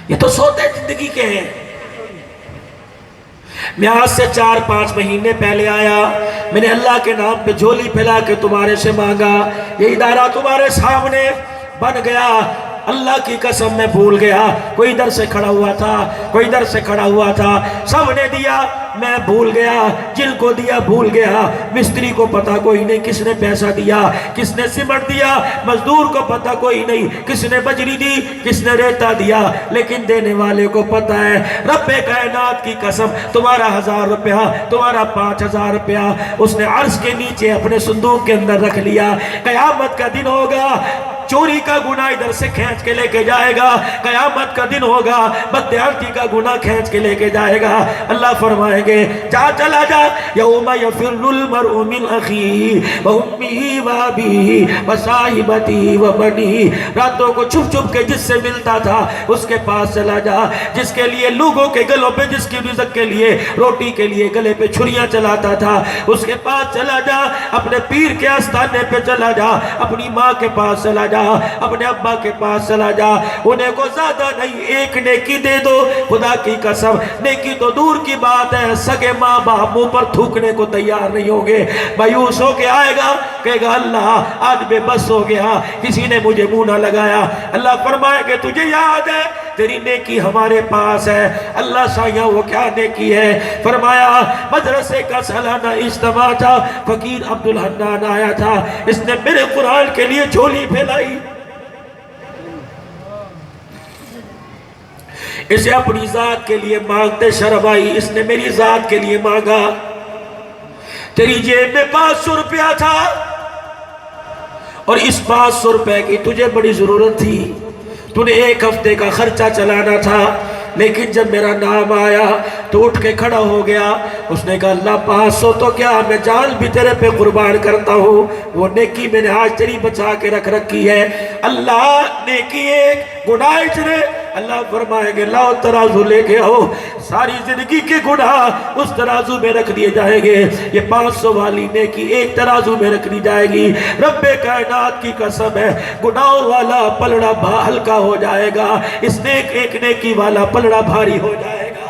یہ تو سوتے زندگی کے ہیں. میں آج سے 4-5 مہینے پہلے آیا, میں نے اللہ کے نام پہ جھولی پھیلا کے تمہارے سے مانگا, یہ ادارہ تمہارے سامنے بن گیا. اللہ کی قسم میں بھول گیا, کوئی ادھر سے کھڑا ہوا تھا, کوئی ادھر سے کھڑا ہوا تھا, سب نے دیا, میں بھول گیا, جن کو دیا بھول گیا. مستری کو پتا کوئی نہیں کس نے پیسہ دیا, کس نے سیمنٹ دیا, مزدور کو پتا کوئی نہیں کس نے بجری دی, کس نے ریتا دیا, لیکن دینے والے کو پتا ہے. رب کائنات کی قسم, تمہارا 1,000 روپیہ, تمہارا 5,000 روپیہ اس نے عرش کے نیچے اپنے صندوق کے اندر رکھ لیا. قیامت کا دن ہوگا, چوری کا گناہ ادھر سے کھینچ کے لے کے جائے گا. قیامت کا دن ہوگا, بددیانتی کا گناہ کھینچ کے لے کے جائے گا. اللہ فرمائیں گے جا چلا جا, یوم یفر المرء من اخیہ وامہ وابیہ وصاحبتہ وبنیہ. راتوں کو چھپ چھپ کے جس سے ملتا تھا اس کے پاس چلا جا, جس کے لیے لوگوں کے گلوں پہ, جس کی رزق کے لیے, روٹی کے لیے گلے پہ چھریاں چلاتا تھا, اس کے پاس چلا جا. اپنے پیر کے آستانے پہ چلا جا, اپنی ماں کے پاس چلا جا, اپنے ابا کے پاس چلا جا. انہیں کو زیادہ نہیں, ایک نیکی دے دو. خدا کی قسم نیکی تو دور کی بات ہے, سگے ماں باپ منہ پر تھوکنے کو تیار نہیں ہوگے. مایوس ہو کے آئے گا, کہے گا اللہ آج بے بس ہو گیا, کسی نے مجھے منہ نہ لگایا. اللہ فرمائے کہ تجھے یاد ہے تیری نیکی ہمارے پاس ہے. اللہ سایہ وہ کیا نیکی ہے؟ فرمایا مدرسے کا سالانہ اجتماع تھا, فقیر عبدالحنان آیا تھا, اس نے میرے قرآن کے لیے جھولی پھیلائی. اسے اپنی ذات کے لیے مانگتے شرم آئی, اس نے میری ذات کے لیے مانگا. تیری جیب میں 500 روپیہ تھا اور اس 500 روپے کی تجھے بڑی ضرورت تھی، تو نے 1 ہفتے کا خرچہ چلانا تھا، لیکن جب میرا نام آیا تو اٹھ کے کھڑا ہو گیا۔ اس نے کہا اللہ 500 تو کیا، میں جان بھی تیرے پہ قربان کرتا ہوں، وہ نیکی میں نے آج تیری بچا کے رکھ رکھی ہے۔ اللہ نیکی ایک، گناہ اتنے، اللہ فرمائیں گے لاؤ ترازو لے کے آؤ، ساری زندگی کے گناہ اس ترازو میں رکھ دیے جائیں گے، یہ 500 والی نیکی ایک ترازو میں رکھ دی جائے گی۔ رب کائنات کی قسم ہے گناہوں والا پلڑا ہلکا ہو جائے گا، اس نیک ایک نیکی والا پلڑا بھاری ہو جائے گا۔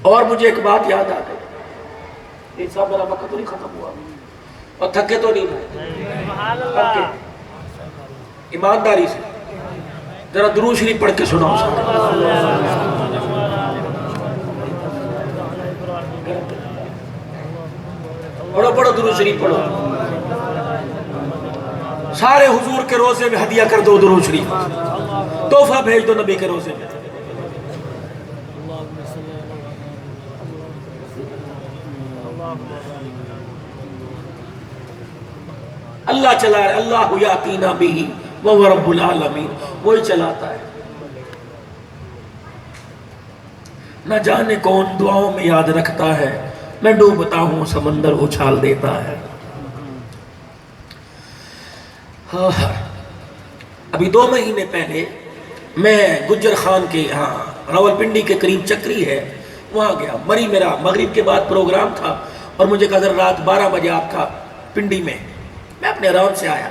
اور مجھے ایک بات یاد آ گئی، یہ صاحب میرا وقت تو نہیں ختم ہوا اور تھکے تو نہیں رہے، ایمانداری سے ذرا درود شریف پڑھ کے سناؤ پڑھو پڑھو درود شریف پڑھو، سارے حضور کے روزے میں ہدیہ کر دو درود شریف، تحفہ بھیج دو نبی کے روزے میں۔ اللہ چلا رہا ہے، اللہ یاتینا بھی وہو رب العالمین، وہی چلاتا ہے، نہ جانے کون دعاؤں میں یاد رکھتا ہے، میں ڈوبتا ہوں سمندر اچھال دیتا ہے۔ ابھی 2 مہینے پہلے میں گجر خان کے ہاں راولپنڈی کے قریب چکری ہے وہاں گیا، مری میرا مغرب کے بعد پروگرام تھا اور مجھے کہا رات 12 بجے آپ کا پنڈی میں، میں اپنے آرام سے آیا،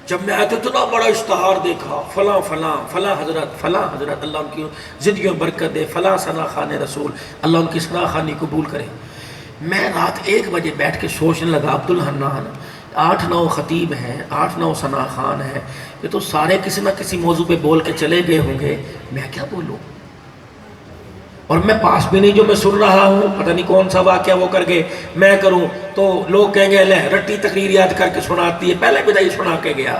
جب میں آیا تو اتنا بڑا اشتہار دیکھا، فلاں فلاں فلاں حضرت اللہ ان کی زندگیوں برکت دے، فلاں ثنا خان رسول اللہ ان کی ثنا خانی قبول کرے۔ میں رات 1 بجے بیٹھ کے سوچنے لگا عبدالحنان 8-9 خطیب ہیں، 8-9 ثنا خان ہیں، یہ تو سارے کسی نہ کسی موضوع پہ بول کے چلے گئے ہوں گے، میں کیا بولوں؟ اور میں پاس بھی نہیں جو میں سن رہا ہوں، پتہ نہیں کون سا واقعہ وہ کر گئے، میں کروں تو لوگ کہیں گے لے رٹی تقریر یاد کر کے سناتی ہے، پہلے بھی نہیں سنا کے گیا،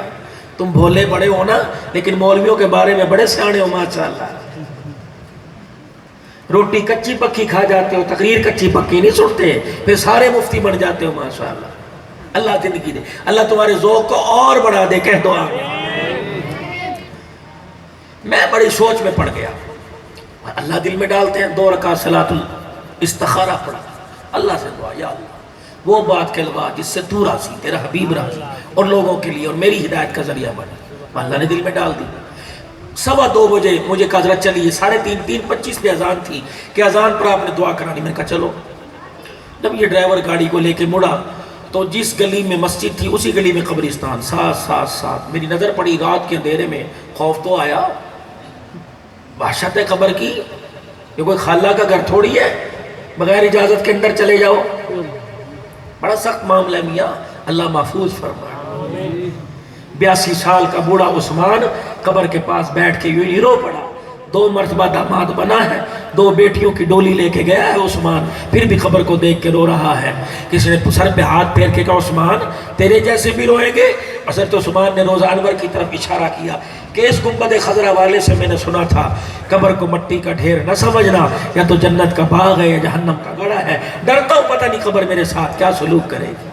تم بھولے بڑے ہو نا، لیکن مولویوں کے بارے میں بڑے سیانے ہو ماشاءاللہ، روٹی کچی پکی کھا جاتے ہو، تقریر کچی پکی نہیں سنتے، پھر سارے مفتی بن جاتے ہو ماشاءاللہ۔ اللہ زندگی دے، اللہ تمہارے ذوق کو اور بڑھا دے، کہہ دو آمین۔ میں بڑی سوچ میں پڑ گیا، اللہ دل میں ڈالتے ہیں، 2 رکعت صلاۃ الاستخارہ پڑھا، اللہ سے دعا یا اللہ وہ بات کہلوا جس سے تو راضی، تیرا حبیب راضی اور لوگوں کے لیے اور میری ہدایت کا ذریعہ بنے، اللہ نے دل میں ڈال دی۔ 2:15 بجے مجھے کہا حضرت چلیے، 3:25 پہ اذان تھی کہ اذان پر آپ نے دعا کرانی، میں نے کہا چلو۔ جب یہ ڈرائیور گاڑی کو لے کے مڑا تو جس گلی میں مسجد تھی اسی گلی میں قبرستان، ساتھ میری نظر پڑی، رات کے اندھیرے میں خوف تو آیا، وحشت ہے قبر کی، یہ کوئی خالہ کا گھر تھوڑی ہے بغیر اجازت کے اندر چلے جاؤ، بڑا سخت معاملہ ہے میاں، اللہ محفوظ فرمائے۔ 82 سال کا بوڑھا عثمان قبر کے پاس بیٹھ کے یوں رو پڑا، 2 مرتبہ داماد بنا ہے، 2 بیٹیوں کی ڈولی لے کے گیا ہے عثمان، پھر بھی قبر کو دیکھ کے رو رہا ہے۔ کسی نے سر پہ ہاتھ پھیر کے کہا عثمان تیرے جیسے بھی روئیں گے؟ حضرت عثمان نے روزہ انور کی طرف اشارہ کیا کہ اس گنبد خضرا والے سے میں نے سنا تھا قبر کو مٹی کا ڈھیر نہ سمجھنا، یا تو جنت کا باغ ہے یا جہنم کا گڑھا ہے، ڈرتا ہوں پتہ نہیں قبر میرے ساتھ کیا سلوک کرے گی۔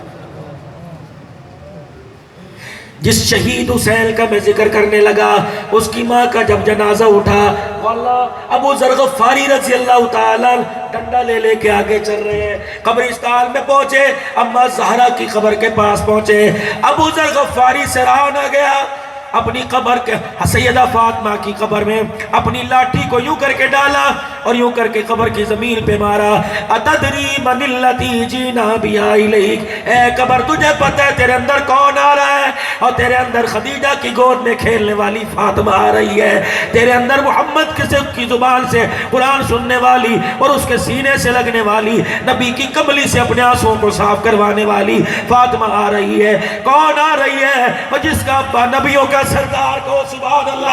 جس شہید حسین کا میں ذکر کرنے لگا، اس کی ماں کا جب جنازہ اٹھا، واللہ ابو ذر غفاری رضی اللہ تعالیٰ ڈنڈا لے کے آگے چل رہے ہیں، قبرستان میں پہنچے، اما زہرا کی قبر کے پاس پہنچے، ابو ذر غفاری سران آ گیا، اپنی قبر کے سیدہ فاطمہ کی قبر میں اپنی لاٹھی کو یوں کر کے ڈالا اور یوں کر کے قبر کی زمین پہ مارا، اتدری من اللتی جینا بیا الیک، اے قبر تجھے پتہ ہے تیرے اندر کون آ رہا ہے؟ اور تیرے اندر خدیجہ کی گود میں کھیلنے والی فاطمہ آ رہی ہے، تیرے اندر محمد کی زبان سے قرآن سننے والی اور اس کے سینے سے لگنے والی، نبی کی کملی سے اپنے آنسوؤں کو صاف کروانے والی فاطمہ آ رہی ہے۔ کون آ رہی ہے؟ اور جس کا ابا نبیوں کا سردار کو، سبحان اللہ،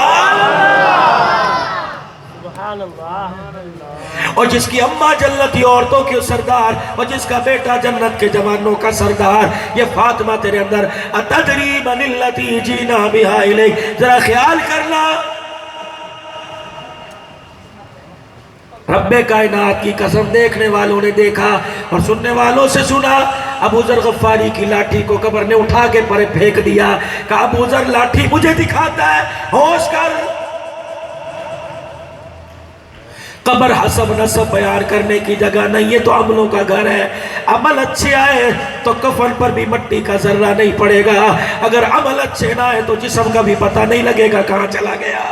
اور جس کی اماں جنتی عورتوں کی سردار اور جس کا بیٹا جنت کے جوانوں کا سردار، یہ فاطمہ تیرے اندر اتدری من التی جینا بہا الیک، ذرا خیال کرنا، رب کائنات کی قسم، دیکھنے والوں نے دیکھا اور سننے والوں سے سنا، ابو ذر غفاری کی لاٹھی کو قبر نے اٹھا کے پرے پھینک دیا، کہا ابو ذر لاٹھی مجھے دکھاتا ہے، ہوش کر، قبر حسب نسب بیان کرنے کی جگہ نہیں، یہ تو عملوں کا گھر ہے، عمل اچھے آئے تو کفن پر بھی مٹی کا ذرہ نہیں پڑے گا، اگر عمل اچھے نہ آئے تو جسم کا بھی پتہ نہیں لگے گا کہاں چلا گیا۔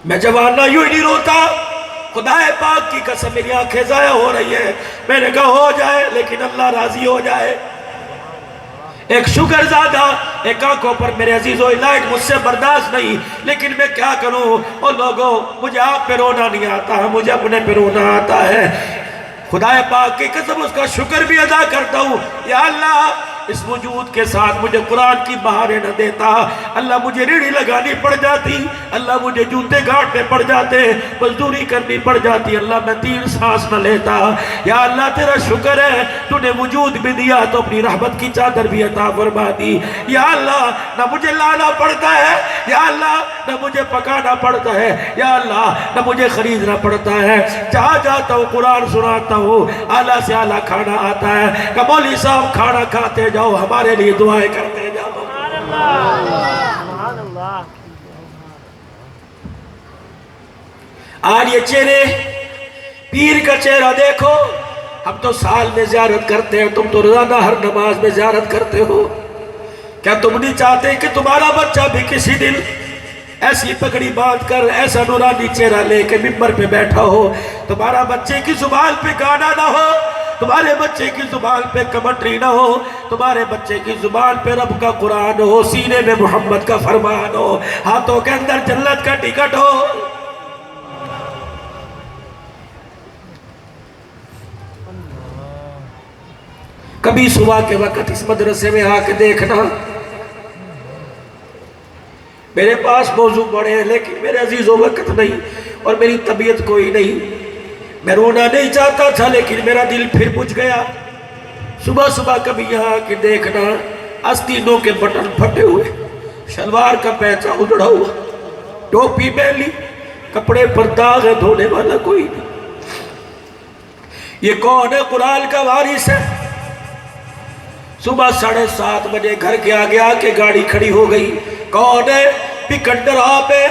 میں جوانہ یوں ہی نہیں روتا، خدا پاک کی قسم میری آنکھیں ضائع ہو رہی ہے، میں نے کہا ہو جائے لیکن اللہ راضی ہو جائے۔ ایک شکر زادہ، ایک آنکھوں پر میرے عزیزو لائٹ مجھ سے برداشت نہیں، لیکن میں کیا کروں، او لوگوں مجھے آپ پہ رونا نہیں آتا، مجھے اپنے پہ رونا آتا ہے، خدا پاک کی قسم اس کا شکر بھی ادا کرتا ہوں، یا اللہ اس وجود کے ساتھ مجھے قرآن کی بہاریں نہ دیتا، اللہ مجھے ریڑھی لگانی پڑ جاتی، اللہ مجھے جوتے گھاٹنے پڑ جاتے، مزدوری کرنی پڑ جاتی، اللہ میں 3 سانس نہ لیتا، یا اللہ تیرا شکر ہے تو نے وجود بھی دیا تو اپنی رحمت کی چادر بھی عطا فرما دی، یا اللہ نہ مجھے لانا پڑتا ہے، یا اللہ نہ مجھے پکانا پڑتا ہے، یا اللہ نہ مجھے خریدنا پڑتا ہے، جہاں جاتا ہوں قرآن سناتا ہوں، اعلیٰ سے اعلیٰ کھانا آتا ہے، کہ مولوی صاحب کھانا کھاتے جاؤ ہمارے لیے دعائیں کرتے جاؤ۔ آج یہ چہرے، پیر کا چہرہ دیکھو، ہم تو سال میں زیارت کرتے ہیں، تم تو روزانہ ہر نماز میں زیارت کرتے ہو، کیا تم نہیں چاہتے کہ تمہارا بچہ بھی کسی دن ایسی پگڑی باندھ کر ایسا نورانی چہرہ لے کے ممبر پہ بیٹھا ہو، تمہارا بچے کی زبان پہ گانا نہ ہو، تمہارے بچے کی زبان پہ کمنٹری نہ ہو، تمہارے بچے کی زبان پہ رب کا قرآن ہو، سینے میں محمد کا فرمان ہو، ہاتھوں کے اندر جنت کا ٹکٹ ہو۔ کبھی صبح کے وقت اس مدرسے میں آ کے دیکھنا، میرے پاس موضوع بڑے ہیں لیکن میرے عزیزوں وقت نہیں اور میری طبیعت کوئی نہیں، میں رونا نہیں چاہتا تھا لیکن میرا دل پھر بجھ گیا۔ صبح صبح کبھی یہاں کے دیکھنا، آستینوں کے بٹن پھٹے ہوئے، شلوار کا پیچا اجڑا ہوا، ٹوپی پہلی، کپڑے پر داغ ہے، دھونے والا کوئی نہیں۔ یہ کون ہے؟ قرآن کا وارث ہے۔ صبح 7:30 بجے گھر کے آگے آ کے گاڑی کھڑی ہو گئی، کون ہے؟ پکنڈر آپ ہے،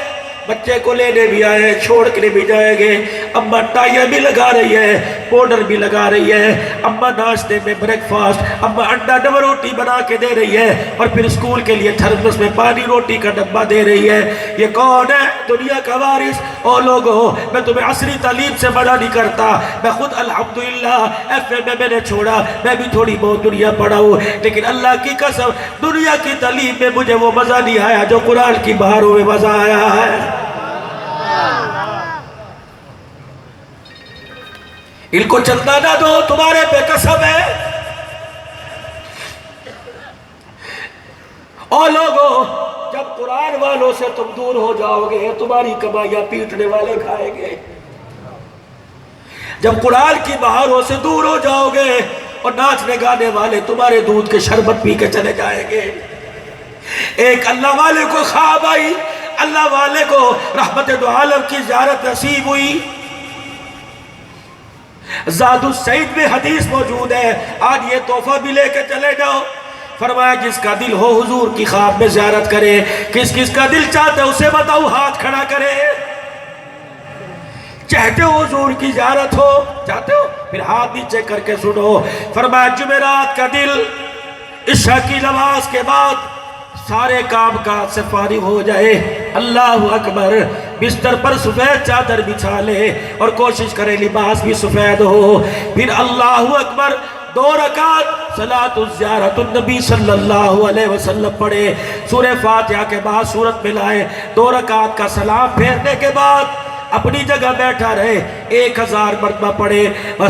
بچے کو لینے بھی آئے، چھوڑ کے بھی جائیں گے، اماں ٹائیاں بھی لگا رہی ہے، پوڈر بھی لگا رہی ہے، اماں ناشتے میں بریک فاسٹ، اماں انڈا ڈبل روٹی بنا کے دے رہی ہے اور پھر اسکول کے لیے تھرمس میں پانی روٹی کا ڈبہ دے رہی ہے۔ یہ کون ہے؟ دنیا کا وارث۔ او لوگوں، میں تمہیں عصری تعلیم سے بڑا نہیں کرتا، میں خود الحمدللہ ایف اے میں نے چھوڑا، میں بھی تھوڑی بہت دنیا پڑھا ہوں، لیکن اللہ کی قسم دنیا کی تعلیم میں مجھے وہ مزہ نہیں آیا جو قرآن کی بہاروں میں مزہ آیا ہے۔ ان کو چندہ نہ دو، تمہارے پہ قسم ہے۔ اور لوگوں، جب قرآن والوں سے تم دور ہو جاؤ گے تمہاری کمائیاں پیٹنے والے کھائیں گے۔ جب قرآن کی بہاروں سے دور ہو جاؤ گے اور ناچنے گانے والے تمہارے دودھ کے شربت پی کے چلے جائیں گے۔ ایک اللہ والے کو خواب آئی، اللہ والے کو رحمت دو عالم کی زیارت نصیب ہوئی۔ زاد السعید میں حدیث موجود ہے، آج یہ تحفہ بھی لے کے چلے جاؤ۔ فرمایا جس کا دل ہو حضور کی خواب میں زیارت کرے، کس کس کا دل چاہتا ہے اسے بتاؤ، ہاتھ کھڑا کرے۔ چاہتے ہو حضور کی زیارت ہو؟ چاہتے ہو؟ پھر ہاتھ نیچے کر کے سنو۔ فرمایا جمعرات کا دل عشاء کی نماز کے بعد سارے کام کاج سے فارغ ہو جائے، اللہ اکبر، بستر پر سفید چادر بچھا لے اور کوشش کرے لباس بھی سفید ہو، پھر اللہ اکبر 2 رکعت صلاۃ الزیارت النبی صلی اللہ علیہ وسلم پڑھے، سورہ فاتحہ کے بعد سورت ملائے، 2 رکعت کا سلام پھیرنے کے بعد اپنی جگہ بیٹھا رہے 1000 مرتبہ پڑھے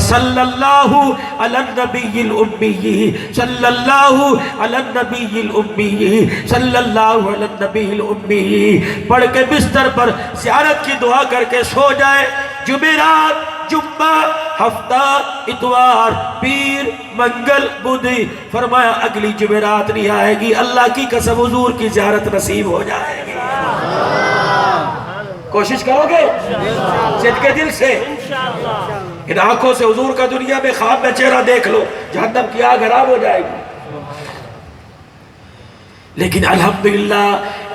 صلی اللہ علی النبی الامی صلی اللہ علی النبی الامی صلی اللہ علی النبی الامی پڑھ کے بستر پر زیارت کی دعا کر کے سو جائے. جمعرات، جمعہ، ہفتہ، اتوار، پیر، منگل، بدھ، فرمایا اگلی جمعرات نہیں آئے گی، اللہ کی قسم حضور کی زیارت نصیب ہو جائے گی. کوشش کرو گے صدق کے دل سے؟ ان آنکھوں سے حضور کا دنیا میں خواب میں چہرہ دیکھ لو، جہنم کی آگ حرام ہو جائے گی. لیکن الحمدللہ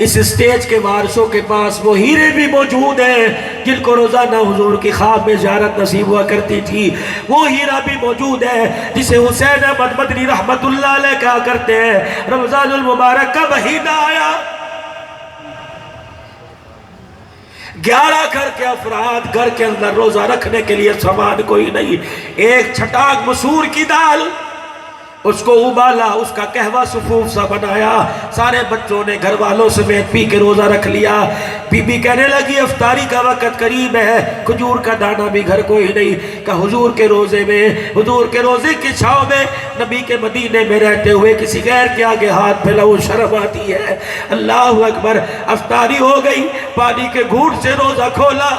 اس اسٹیج کے وارثوں کے پاس وہ ہیرے بھی موجود ہیں جن کو روزانہ حضور کی خواب میں زیارت نصیب ہوا کرتی تھی. وہ ہیرا بھی موجود ہے جسے حسین احمد مدنی رحمت اللہ علیہ کہا کرتے ہیں رمضان المبارک کا مہینہ آیا، 11 گھر کے افراد، گھر کے اندر روزہ رکھنے کے لیے سامان کوئی نہیں، ایک چھٹاک مسور کی دال، اس کو ابالا، اس کا قہوہ صفوف سا بنایا، سارے بچوں نے گھر والوں سمیت پی کے روزہ رکھ لیا. بی بی کہنے لگی افطاری کا وقت قریب ہے، کھجور کا دانہ بھی گھر کوئی نہیں. کہ حضور کے روزے میں، حضور کے روزے کی چھاؤں میں، نبی کے مدینے میں رہتے ہوئے کسی غیر کے آگے ہاتھ پھیلاؤ شرم آتی ہے. اللہ اکبر. افطاری ہو گئی، پانی کے گھونٹ سے روزہ کھولا.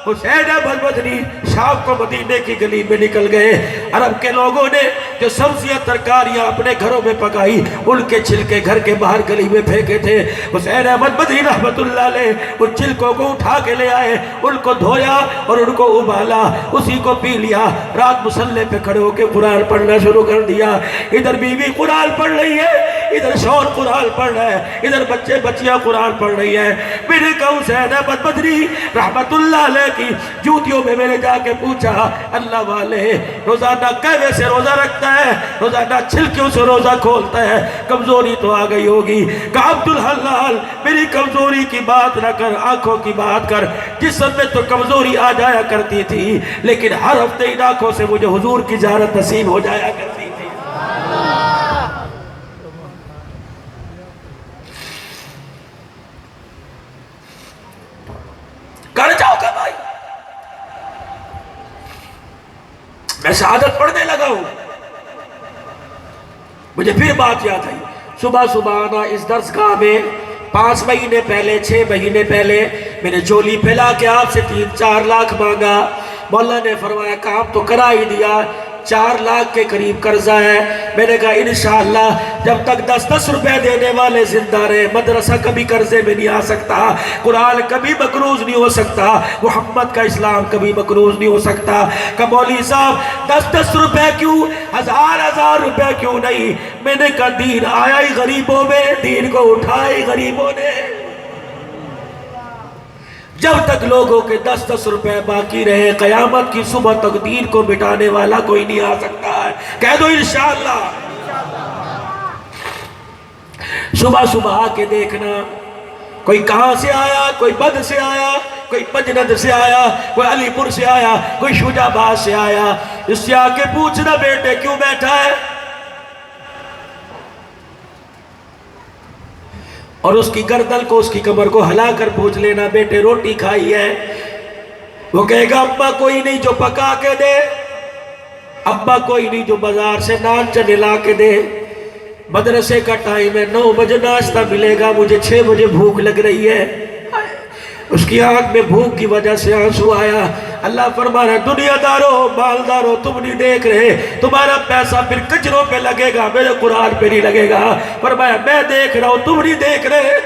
حسین احمد مدنی شام کو مدینے کی گلی میں نکل گئے. عرب کے لوگوں نے جو سبزیاں ترکاریاں اپنے گھروں میں پکائی، ان کے چھلکے گھر کے باہر گلی میں پھینکے تھے. حسین احمد مدنی رحمت اللہ علیہ ان چھلکوں کو اٹھا کے لے آئے، ان کو دھویا اور ان کو ابالا، اسی کو پی لیا. رات مصلے پہ کھڑے ہو کے قرآن پڑھنا شروع کر دیا. ادھر بیوی قرآن پڑھ رہی ہے، ادھر شوہر قرآن پڑھ رہا ہے، ادھر بچے بچیاں قرآن پڑھ رہی ہیں. میں نے کہا حسین احمد مدنی رحمت اللہ علیہ کی جوتیوں میں نے جا کے پوچھا، اللہ والے روزانہ قہوے سے روزہ رکھتا ہے، روزانہ چھلکیوں سے روزہ کھولتا ہے، کمزوری تو آ گئی ہوگی. کہ عبدالحلال میری کمزوری کی بات نہ کر، آنکھوں کی بات کر. جسم میں تو کمزوری آ جایا کرتی تھی، لیکن ہر ہفتے ان آنکھوں سے مجھے حضور کی زیارت نصیب ہو جایا کرتی تھی. کر جاؤ گا بھائی. میں شہادت پڑھنے لگا ہوں، مجھے پھر بات یاد آئی. صبح صبح آنا اس درس گاہ میں 5 مہینے پہلے 6 مہینے پہلے میں نے جولی پھیلا کے آپ سے 3-4 لاکھ مانگا. مولا نے فرمایا کام تو کرا ہی دیا، 4 لاکھ کے قریب قرضہ ہے. میں نے کہا انشاءاللہ جب تک 10-10 روپے دینے والے زندہ رہے، مدرسہ کبھی قرضے میں نہیں آ سکتا، قرآن کبھی مقروض نہیں ہو سکتا، محمد کا اسلام کبھی مقروض نہیں ہو سکتا. کہ مولوی صاحب 10-10 روپے کیوں، 1000 روپے کیوں نہیں؟ میں نے کہا دین آیا ہی غریبوں میں، دین کو اٹھائی غریبوں نے. جب تک لوگوں کے 10-10 روپے باقی رہے، قیامت کی صبح تک دین کو مٹانے والا کوئی نہیں آ سکتا ہے. کہہ دو انشاءاللہ. صبح صبح آ کے دیکھنا، کوئی کہاں سے آیا، کوئی بد سے آیا، کوئی پجند سے آیا، کوئی علی پور سے آیا، کوئی شجاع آباد سے آیا. اس سے آ کے پوچھنا بیٹے کیوں بیٹھا ہے، اور اس کی گردن کو، اس کی کمر کو ہلا کر پوچھ لینا بیٹے روٹی کھائی ہے. وہ کہے گا ابا کوئی نہیں جو پکا کے دے، ابا کوئی نہیں جو بازار سے نان چنے لا کے دے. مدرسے کا ٹائم ہے، 9 بجے ناشتہ ملے گا، مجھے 6 بجے بھوک لگ رہی ہے. اس کی آنکھ میں بھوک کی وجہ سے آنسو آیا. اللہ فرما رہا ہے دنیا دارو مالدارو تم نہیں دیکھ رہے، تمہارا پیسہ پھر کچروں پہ لگے گا، میرے قرآن پہ نہیں لگے گا. فرمایا میں دیکھ رہا ہوں تم نہیں دیکھ رہے.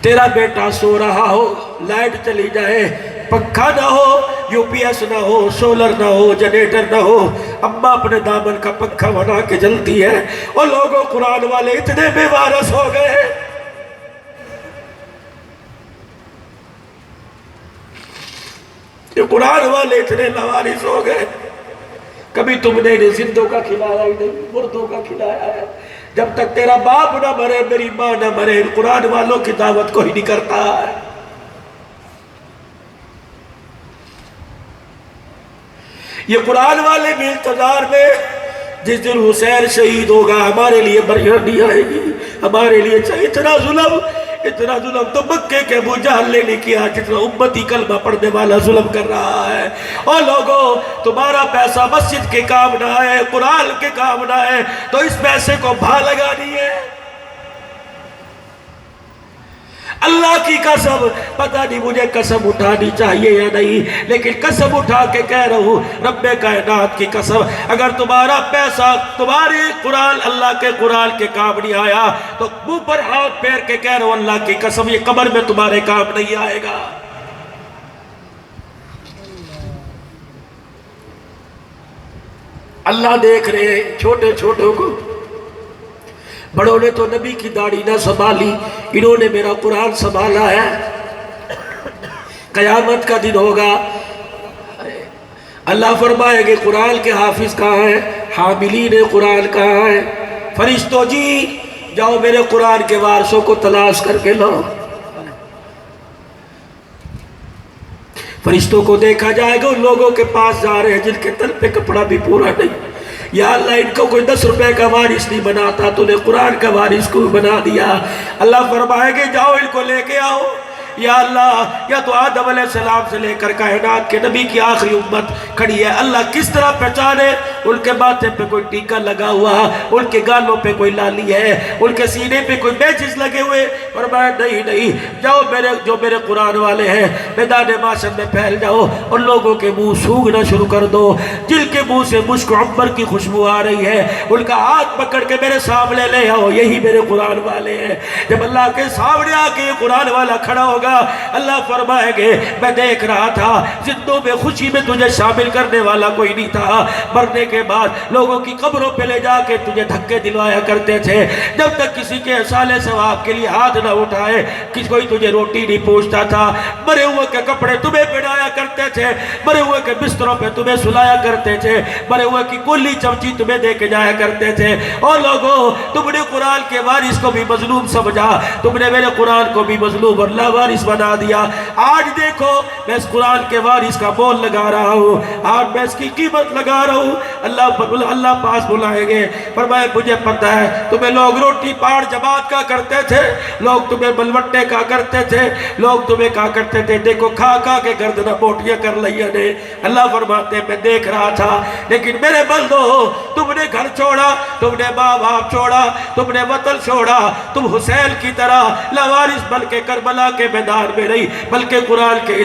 تیرا بیٹا سو رہا ہو، لائٹ چلی جائے، پنکھا نہ ہو، یو پی ایس نہ ہو، سولر نہ ہو، جنریٹر نہ ہو، اماں اپنے دامن کا پنکھا بنا کے جلتی ہے. اور لوگوں قرآن والے اتنے بے وارث ہو گئے. یہ قرآن والے اتنے لوارث ہو گئے. کبھی تم نے انہیں زندوں کا کھلایا ہی نہیں، مردوں کا کھلایا ہے. جب تک تیرا باپ نہ مرے، میری ماں نہ مرے، قرآن والوں کی دعوت کوئی نہیں کرتا ہے. یہ قرآن والے بھی انتظار میں، جس دن حسین شہید ہوگا ہمارے لیے بریانی آئے گی، ہمارے لیے چاہیے اتنا ظلم تو مکے کے ابو جہل نے نہیں کیا جتنا امتی کلمہ پڑھنے والا ظلم کر رہا ہے۔ اور لوگوں، تمہارا پیسہ مسجد کے کام نہ ہے، قرآن کے کام نہ ہے، تو اس پیسے کو بھا لگانی ہے۔ اللہ کی قسم، پتہ نہیں مجھے قسم اٹھانی چاہیے یا نہیں، لیکن قسم اٹھا کے کہہ رہا ہوں، رب کائنات کی قسم، اگر تمہارا پیسہ تمہاری قرآن اللہ کے قرآن کے کام نہیں آیا تو منہ پر ہاتھ پھیر کے کہہ رہا ہوں اللہ کی قسم یہ قبر میں تمہارے کام نہیں آئے گا۔ اللہ دیکھ رہے ہیں چھوٹے چھوٹوں کو، بڑوں نے تو نبی کی داڑھی نہ سنبھالی، انہوں نے میرا قرآن سنبھالا ہے۔ قیامت کا دن ہوگا، اللہ فرمائے گے قرآن کے حافظ کہاں ہیں، حاملین قرآن کہاں ہیں؟ فرشتوں جی جاؤ میرے قرآن کے وارثوں کو تلاش کر کے لاؤ۔ فرشتوں کو دیکھا جائے گا، ان لوگوں کے پاس جا رہے ہیں جن کے تن پہ کپڑا بھی پورا نہیں۔ یا اللہ ان کو کوئی 10 روپے کا وارث نہیں بناتا، تو نے قرآن کا وارث کو بنا دیا۔ اللہ فرمائے گے جاؤ ان کو لے کے آؤ۔ یا اللہ، یا تو آدم علیہ السلام سے لے کر کائنات کے نبی کی آخری امت کھڑی ہے، اللہ کس طرح پہچانے؟ ان کے ماتھے پہ کوئی ٹیکا لگا ہوا، ان کے گالوں پہ کوئی لالی ہے، ان کے سینے پہ کوئی بیچز لگے ہوئے۔ فرمایا نہیں، جاؤ جو میرے قرآن والے ہیں میدان معاشر میں پھیل جاؤ اور لوگوں کے منہ سونگھنا شروع کر دو، جن کے منہ سے مشک عنبر کی خوشبو آ رہی ہے ان کا ہاتھ پکڑ کے میرے سامنے لے آؤ، یہی میرے قرآن والے ہیں۔ جب اللہ کے سامنے آ کے یہ قرآن والا کھڑا ہوگا، اللہ فرمائے گے میں دیکھ رہا تھا زندوں میں خوشی میں تجھے شامل کرنے والا کوئی نہیں تھا، مرنے کے بعد لوگوں کی قبروں پہ لے جا کے تجھے دھکے دلوایا کرتے تھے، جب تک کسی کے اصالے ثواب کے لیے ہاتھ نہ اٹھائے کوئی تجھے روٹی نہیں پوچھتا تھا، مرے ہوئے کے کپڑے تمہیں پہنایا کرتے تھے، مرے ہوئے کے بستروں پہ تمہیں سلایا کرتے تھے، مرے ہوئے کی کلی چمچی تمہیں دے کے جایا کرتے تھے۔ اور لوگوں، تم نے قرآن کے وارث کو بھی مظلوم سمجھا، تم نے میرے قرآن کو بھی مظلوم اور لاوارث بنا دیا۔ آج دیکھو میں اس قرآن کے وارث کا مول لگا رہا ہوں، آج میں اس کی قیمت لگا رہا ہوں۔ اللہ پاس بلائیں گے، فرمائے مجھے پتہ ہے تمہیں لوگ روٹی پاڑ جماعت کا کرتے تھے، لوگ تمہیں بلوٹے کا کرتے تھے، لوگ تمہیں کہا کرتے تھے دیکھو کھا کھا کے گردنہ موٹیاں کر لیا نے۔ اللہ فرماتے میں دیکھ رہا تھا، لیکن میرے بندو تم نے گھر چھوڑا، تم نے ماں باپ چھوڑا، تم نے وطن چھوڑا، تم حسین کی طرح لاوارث بن کے کربلا کے میدان میں نہیں بلکہ قرآن کے